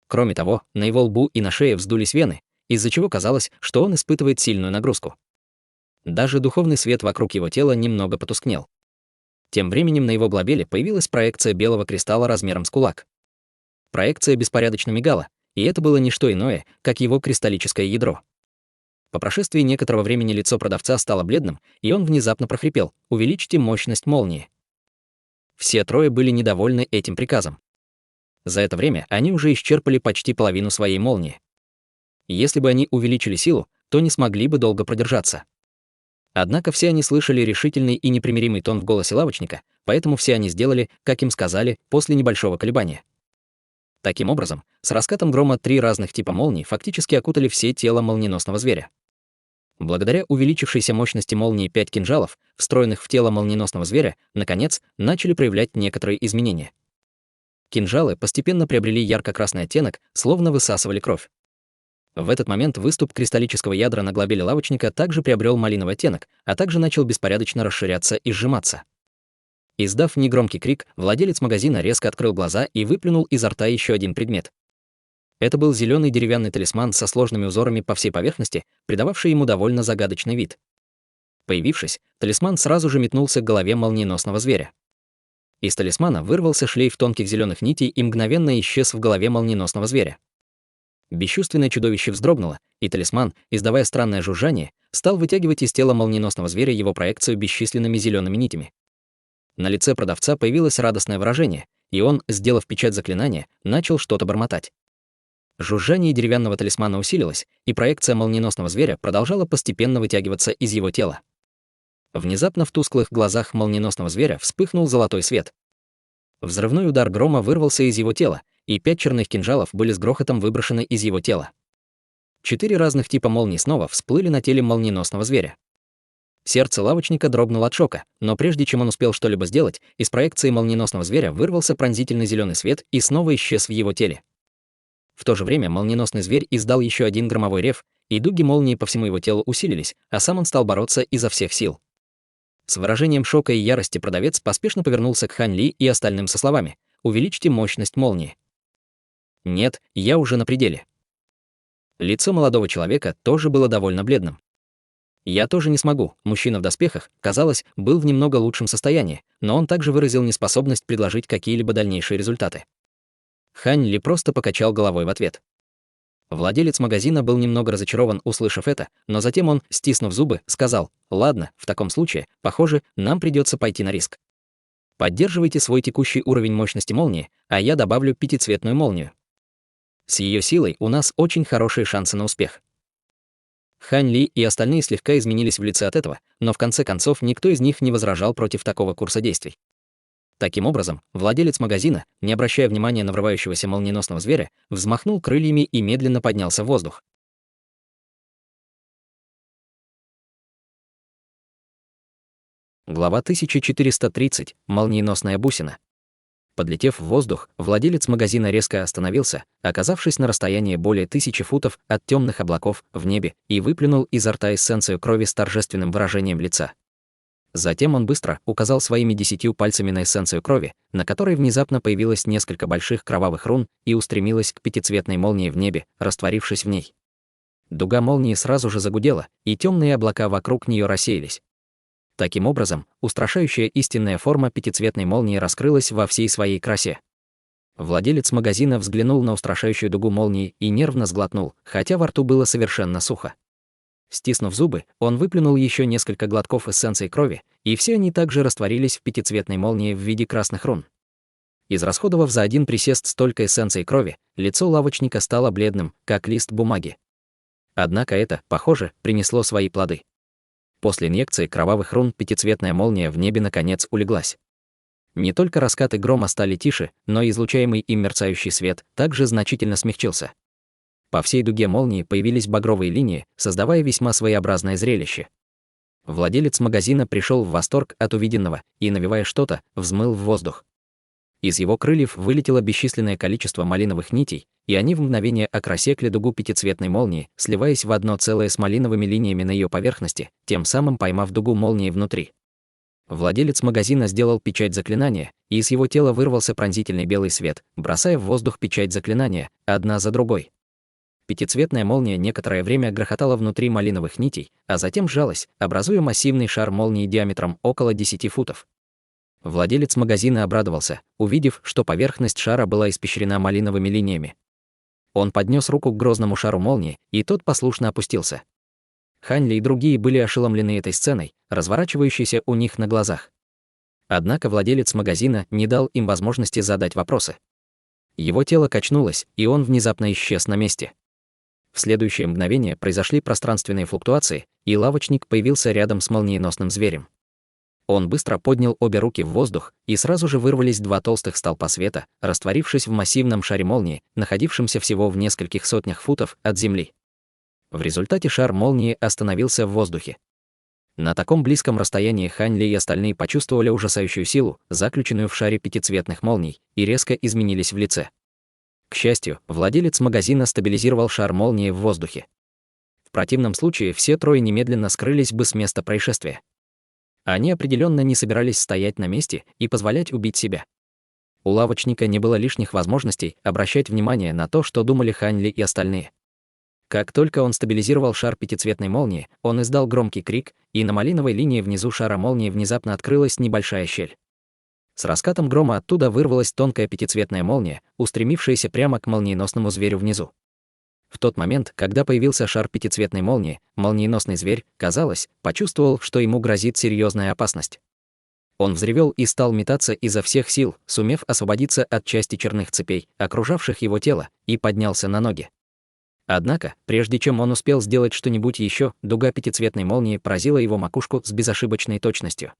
Кроме того, на его лбу и на шее вздулись вены, из-за чего казалось, что он испытывает сильную нагрузку. Даже духовный свет вокруг его тела немного потускнел. Тем временем на его глобеле появилась проекция белого кристалла размером с кулак. Проекция беспорядочно мигала, и это было не что иное, как его кристаллическое ядро. По прошествии некоторого времени лицо продавца стало бледным, и он внезапно прохрипел: «Увеличьте мощность молнии». Все трое были недовольны этим приказом. За это время они уже исчерпали почти половину своей молнии. Если бы они увеличили силу, то не смогли бы долго продержаться. Однако все они слышали решительный и непримиримый тон в голосе лавочника, поэтому все они сделали, как им сказали, после небольшого колебания. Таким образом, с раскатом грома 3 разных типа молний фактически окутали все тело молниеносного зверя. Благодаря увеличившейся мощности молнии 5 кинжалов, встроенных в тело молниеносного зверя, наконец, начали проявлять некоторые изменения. Кинжалы постепенно приобрели ярко-красный оттенок, словно высасывали кровь. В этот момент выступ кристаллического ядра на глобеле лавочника также приобрел малиновый оттенок, а также начал беспорядочно расширяться и сжиматься. Издав негромкий крик, владелец магазина резко открыл глаза и выплюнул изо рта еще один предмет. Это был зеленый деревянный талисман со сложными узорами по всей поверхности, придававший ему довольно загадочный вид. Появившись, талисман сразу же метнулся к голове молниеносного зверя. Из талисмана вырвался шлейф тонких зеленых нитей и мгновенно исчез в голове молниеносного зверя. Бесчувственное чудовище вздрогнуло, и талисман, издавая странное жужжание, стал вытягивать из тела молниеносного зверя его проекцию бесчисленными зелеными нитями. На лице продавца появилось радостное выражение, и он, сделав печать заклинания, начал что-то бормотать. Жужжание деревянного талисмана усилилось, и проекция молниеносного зверя продолжала постепенно вытягиваться из его тела. Внезапно в тусклых глазах молниеносного зверя вспыхнул золотой свет. Взрывной удар грома вырвался из его тела, и 5 черных кинжалов были с грохотом выброшены из его тела. 4 разных типа молний снова всплыли на теле молниеносного зверя. Сердце лавочника дрогнуло от шока, но прежде чем он успел что-либо сделать, из проекции молниеносного зверя вырвался пронзительный зеленый свет и снова исчез в его теле. В то же время молниеносный зверь издал еще один громовой рев, и дуги молнии по всему его телу усилились, а сам он стал бороться изо всех сил. С выражением шока и ярости продавец поспешно повернулся к Хань Ли и остальным со словами: «Увеличьте мощность молнии». «Нет, я уже на пределе». Лицо молодого человека тоже было довольно бледным. «Я тоже не смогу». Мужчина в доспехах, казалось, был в немного лучшем состоянии, но он также выразил неспособность предложить какие-либо дальнейшие результаты. Хань Ли просто покачал головой в ответ. Владелец магазина был немного разочарован, услышав это, но затем он, стиснув зубы, сказал: «Ладно, в таком случае, похоже, нам придется пойти на риск. Поддерживайте свой текущий уровень мощности молнии, а я добавлю пятицветную молнию. С ее силой у нас очень хорошие шансы на успех». Хань Ли и остальные слегка изменились в лице от этого, но в конце концов никто из них не возражал против такого курса действий. Таким образом, владелец магазина, не обращая внимания на врывающегося молниеносного зверя, взмахнул крыльями и медленно поднялся в воздух. Глава 1430. Молниеносная бусина. Подлетев в воздух, владелец магазина резко остановился, оказавшись на расстоянии более 1000 футов от темных облаков в небе, и выплюнул изо рта эссенцию крови с торжественным выражением лица. Затем он быстро указал своими 10 пальцами на эссенцию крови, на которой внезапно появилось несколько больших кровавых рун и устремилась к пятицветной молнии в небе, растворившись в ней. Дуга молнии сразу же загудела, и темные облака вокруг нее рассеялись. Таким образом, устрашающая истинная форма пятицветной молнии раскрылась во всей своей красе. Владелец магазина взглянул на устрашающую дугу молнии и нервно сглотнул, хотя во рту было совершенно сухо. Стиснув зубы, он выплюнул еще несколько глотков эссенции крови, и все они также растворились в пятицветной молнии в виде красных рун. Израсходовав за один присест столько эссенции крови, лицо лавочника стало бледным, как лист бумаги. Однако это, похоже, принесло свои плоды. После инъекции кровавых рун пятицветная молния в небе наконец улеглась. Не только раскаты грома стали тише, но и излучаемый им мерцающий свет также значительно смягчился. По всей дуге молнии появились багровые линии, создавая весьма своеобразное зрелище. Владелец магазина пришел в восторг от увиденного и, навевая что-то, взмыл в воздух. Из его крыльев вылетело бесчисленное количество малиновых нитей, и они в мгновение окрасекли дугу пятицветной молнии, сливаясь в одно целое с малиновыми линиями на ее поверхности, тем самым поймав дугу молнии внутри. Владелец магазина сделал печать заклинания, и из его тела вырвался пронзительный белый свет, бросая в воздух печать заклинания, одна за другой. Пятицветная молния некоторое время грохотала внутри малиновых нитей, а затем сжалась, образуя массивный шар молнии диаметром около 10 футов. Владелец магазина обрадовался, увидев, что поверхность шара была испещрена малиновыми линиями. Он поднес руку к грозному шару молнии, и тот послушно опустился. Хань Ли и другие были ошеломлены этой сценой, разворачивающейся у них на глазах. Однако владелец магазина не дал им возможности задать вопросы. Его тело качнулось, и он внезапно исчез на месте. В следующее мгновение произошли пространственные флуктуации, и лавочник появился рядом с молниеносным зверем. Он быстро поднял обе руки в воздух, и сразу же вырвались 2 толстых столпа света, растворившись в массивном шаре молнии, находившемся всего в нескольких сотнях футов от земли. В результате шар молнии остановился в воздухе. На таком близком расстоянии Хань Ли и остальные почувствовали ужасающую силу, заключенную в шаре пятицветных молний, и резко изменились в лице. К счастью, владелец магазина стабилизировал шар молнии в воздухе. В противном случае все трое немедленно скрылись бы с места происшествия. Они определенно не собирались стоять на месте и позволять убить себя. У лавочника не было лишних возможностей обращать внимание на то, что думали Хань Ли и остальные. Как только он стабилизировал шар пятицветной молнии, он издал громкий крик, и на малиновой линии внизу шара молнии внезапно открылась небольшая щель. С раскатом грома оттуда вырвалась тонкая пятицветная молния, устремившаяся прямо к молниеносному зверю внизу. В тот момент, когда появился шар пятицветной молнии, молниеносный зверь, казалось, почувствовал, что ему грозит серьезная опасность. Он взревел и стал метаться изо всех сил, сумев освободиться от части черных цепей, окружавших его тело, и поднялся на ноги. Однако, прежде чем он успел сделать что-нибудь еще, дуга пятицветной молнии поразила его макушку с безошибочной точностью.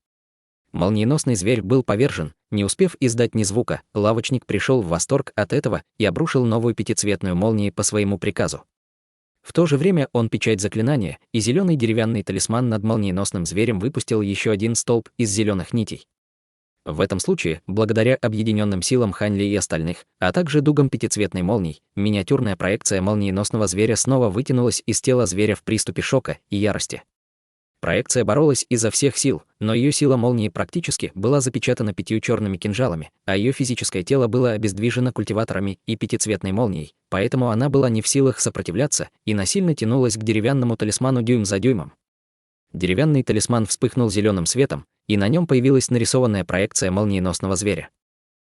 Молниеносный зверь был повержен, не успев издать ни звука. Лавочник пришел в восторг от этого и обрушил новую пятицветную молнию по своему приказу. В то же время он печать заклинания, и зеленый деревянный талисман над молниеносным зверем выпустил еще один столб из зеленых нитей. В этом случае, благодаря объединенным силам Хань Ли и остальных, а также дугам пятицветной молнии, миниатюрная проекция молниеносного зверя снова вытянулась из тела зверя в приступе шока и ярости. Проекция боролась изо всех сил, но ее сила молнии практически была запечатана 5 черными кинжалами, а ее физическое тело было обездвижено культиваторами и пятицветной молнией, поэтому она была не в силах сопротивляться и насильно тянулась к деревянному талисману дюйм за дюймом. Деревянный талисман вспыхнул зеленым светом, и на нем появилась нарисованная проекция молниеносного зверя.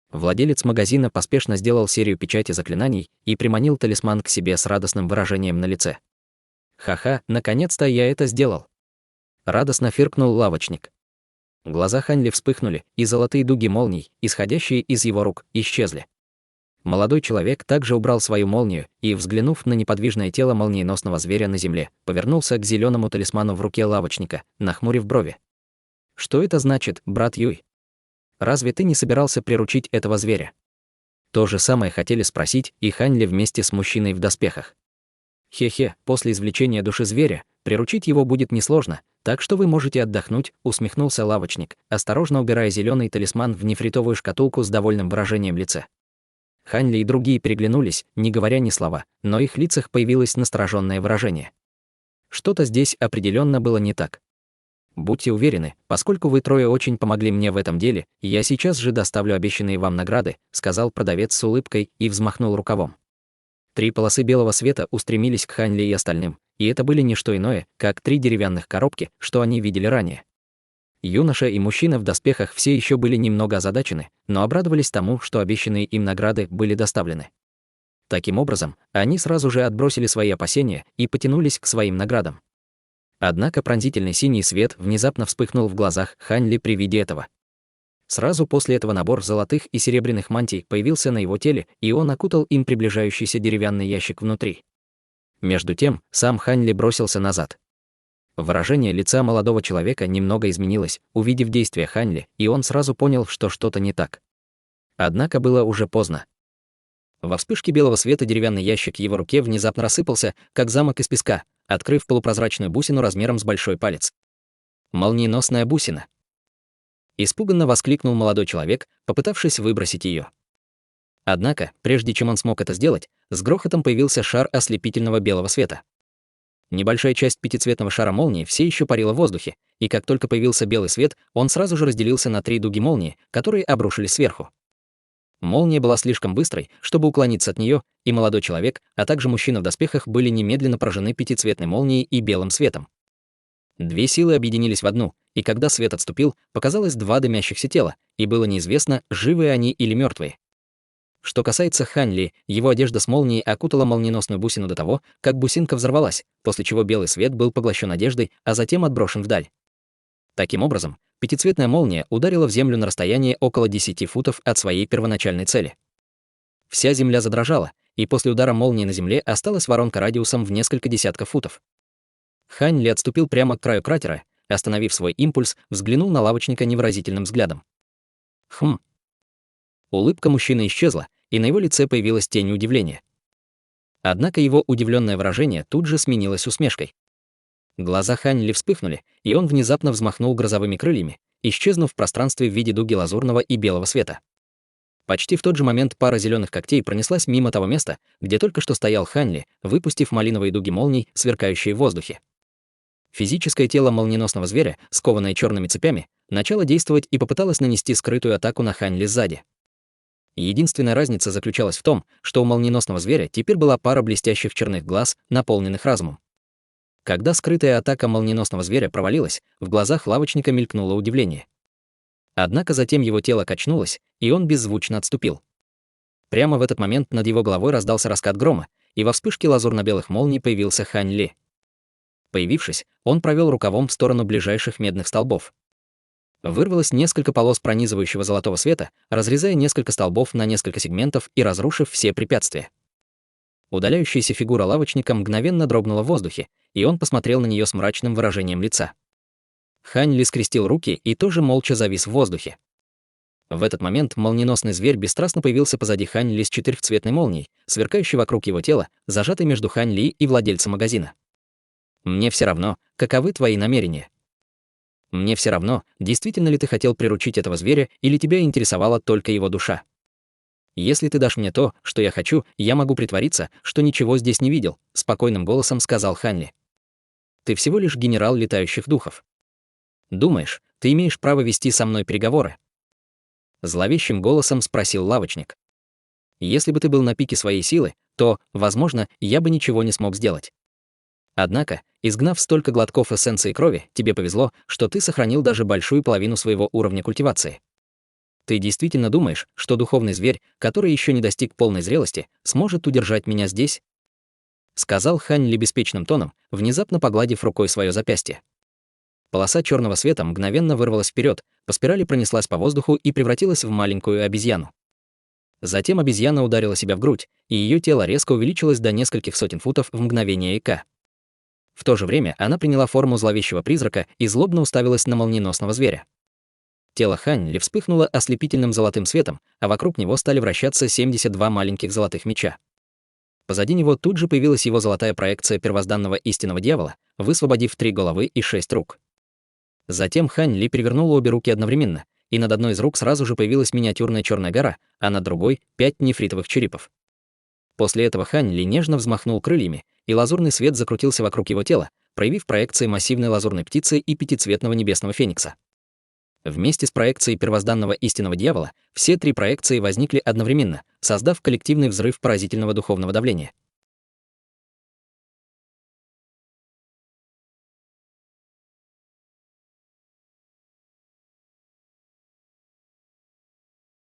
Владелец магазина поспешно сделал серию печати заклинаний и приманил талисман к себе с радостным выражением на лице. «Ха-ха, наконец-то я это сделал!» Радостно фыркнул лавочник. Глаза Хань Ли вспыхнули, и золотые дуги молний, исходящие из его рук, исчезли. Молодой человек также убрал свою молнию и, взглянув на неподвижное тело молниеносного зверя на земле, повернулся к зеленому талисману в руке лавочника, нахмурив брови. «Что это значит, брат Юй? Разве ты не собирался приручить этого зверя?» То же самое хотели спросить и Хань Ли вместе с мужчиной в доспехах. «Хе-хе, после извлечения души зверя, приручить его будет несложно, так что вы можете отдохнуть», — усмехнулся лавочник, осторожно убирая зеленый талисман в нефритовую шкатулку с довольным выражением лица. Хань Ли и другие переглянулись, не говоря ни слова, но их лицах появилось настороженное выражение. Что-то здесь определенно было не так. «Будьте уверены, поскольку вы трое очень помогли мне в этом деле, я сейчас же доставлю обещанные вам награды», — сказал продавец с улыбкой и взмахнул рукавом. 3 полосы белого света устремились к Хань Ли и остальным, и это были не что иное, как 3 деревянных коробки, что они видели ранее. Юноша и мужчина в доспехах все еще были немного озадачены, но обрадовались тому, что обещанные им награды были доставлены. Таким образом, они сразу же отбросили свои опасения и потянулись к своим наградам. Однако пронзительный синий свет внезапно вспыхнул в глазах Хань Ли при виде этого. Сразу после этого набор золотых и серебряных мантий появился на его теле, и он окутал им приближающийся деревянный ящик внутри. Между тем, сам Хань Ли бросился назад. Выражение лица молодого человека немного изменилось, увидев действия Хань Ли, и он сразу понял, что что-то не так. Однако было уже поздно. Во вспышке белого света деревянный ящик в его руке внезапно рассыпался, как замок из песка, открыв полупрозрачную бусину размером с большой палец. Молниеносная бусина. Испуганно воскликнул молодой человек, попытавшись выбросить ее. Однако, прежде чем он смог это сделать, с грохотом появился шар ослепительного белого света. Небольшая часть пятицветного шара молнии все еще парила в воздухе, и как только появился белый свет, он сразу же разделился на 3 дуги молнии, которые обрушились сверху. Молния была слишком быстрой, чтобы уклониться от нее, и молодой человек, а также мужчина в доспехах были немедленно поражены пятицветной молнией и белым светом. 2 силы объединились в одну, и когда свет отступил, показалось 2 дымящихся тела, и было неизвестно, живые они или мертвые. Что касается Хань Ли, его одежда с молнией окутала молниеносную бусину до того, как бусинка взорвалась, после чего белый свет был поглощен одеждой, а затем отброшен вдаль. Таким образом, пятицветная молния ударила в землю на расстоянии около 10 футов от своей первоначальной цели. Вся земля задрожала, и после удара молнии на земле осталась воронка радиусом в несколько десятков футов. Хань Ли отступил прямо к краю кратера, остановив свой импульс, взглянул на лавочника невыразительным взглядом. Хм. Улыбка мужчины исчезла, и на его лице появилась тень удивления. Однако его удивленное выражение тут же сменилось усмешкой. Глаза Хань Ли вспыхнули, и он внезапно взмахнул грозовыми крыльями, исчезнув в пространстве в виде дуги лазурного и белого света. Почти в тот же момент пара зеленых когтей пронеслась мимо того места, где только что стоял Хань Ли, выпустив малиновые дуги молний, сверкающие в воздухе. Физическое тело молниеносного зверя, скованное черными цепями, начало действовать и попыталось нанести скрытую атаку на Хань Ли сзади. Единственная разница заключалась в том, что у молниеносного зверя теперь была пара блестящих черных глаз, наполненных разумом. Когда скрытая атака молниеносного зверя провалилась, в глазах лавочника мелькнуло удивление. Однако затем его тело качнулось, и он беззвучно отступил. Прямо в этот момент над его головой раздался раскат грома, и во вспышке лазурно-белых молний появился Хань Ли. Появившись, он провел рукавом в сторону ближайших медных столбов. Вырвалось несколько полос пронизывающего золотого света, разрезая несколько столбов на несколько сегментов и разрушив все препятствия. Удаляющаяся фигура лавочника мгновенно дрогнула в воздухе, и он посмотрел на нее с мрачным выражением лица. Хань Ли скрестил руки и тоже молча завис в воздухе. В этот момент молниеносный зверь бесстрастно появился позади Хань Ли с четырехцветной молнией, сверкающей вокруг его тела, зажатой между Хань Ли и владельцем магазина. «Мне все равно, каковы твои намерения. Мне все равно, действительно ли ты хотел приручить этого зверя или тебя интересовала только его душа. Если ты дашь мне то, что я хочу, я могу притвориться, что ничего здесь не видел», — спокойным голосом сказал Хань Ли. «Ты всего лишь генерал летающих духов. Думаешь, ты имеешь право вести со мной переговоры?» Зловещим голосом спросил лавочник. «Если бы ты был на пике своей силы, то, возможно, я бы ничего не смог сделать. Однако, изгнав столько глотков эссенции крови, тебе повезло, что ты сохранил даже большую половину своего уровня культивации. Ты действительно думаешь, что духовный зверь, который еще не достиг полной зрелости, сможет удержать меня здесь?» Сказал Хань Ли беспечным тоном, внезапно погладив рукой свое запястье. Полоса черного света мгновенно вырвалась вперед, по спирали пронеслась по воздуху и превратилась в маленькую обезьяну. Затем обезьяна ударила себя в грудь, и ее тело резко увеличилось до нескольких сотен футов в мгновение ока. В то же время она приняла форму зловещего призрака и злобно уставилась на молниеносного зверя. Тело Хань Ли вспыхнуло ослепительным золотым светом, а вокруг него стали вращаться 72 маленьких золотых меча. Позади него тут же появилась его золотая проекция первозданного истинного дьявола, высвободив 3 головы и 6 рук. Затем Хань Ли перевернула обе руки одновременно, и над одной из рук сразу же появилась миниатюрная черная гора, а над другой — 5 нефритовых черепов. После этого Хань Ли нежно взмахнул крыльями, и лазурный свет закрутился вокруг его тела, проявив проекции массивной лазурной птицы и пятицветного небесного феникса. Вместе с проекцией первозданного истинного дьявола все 3 проекции возникли одновременно, создав коллективный взрыв поразительного духовного давления.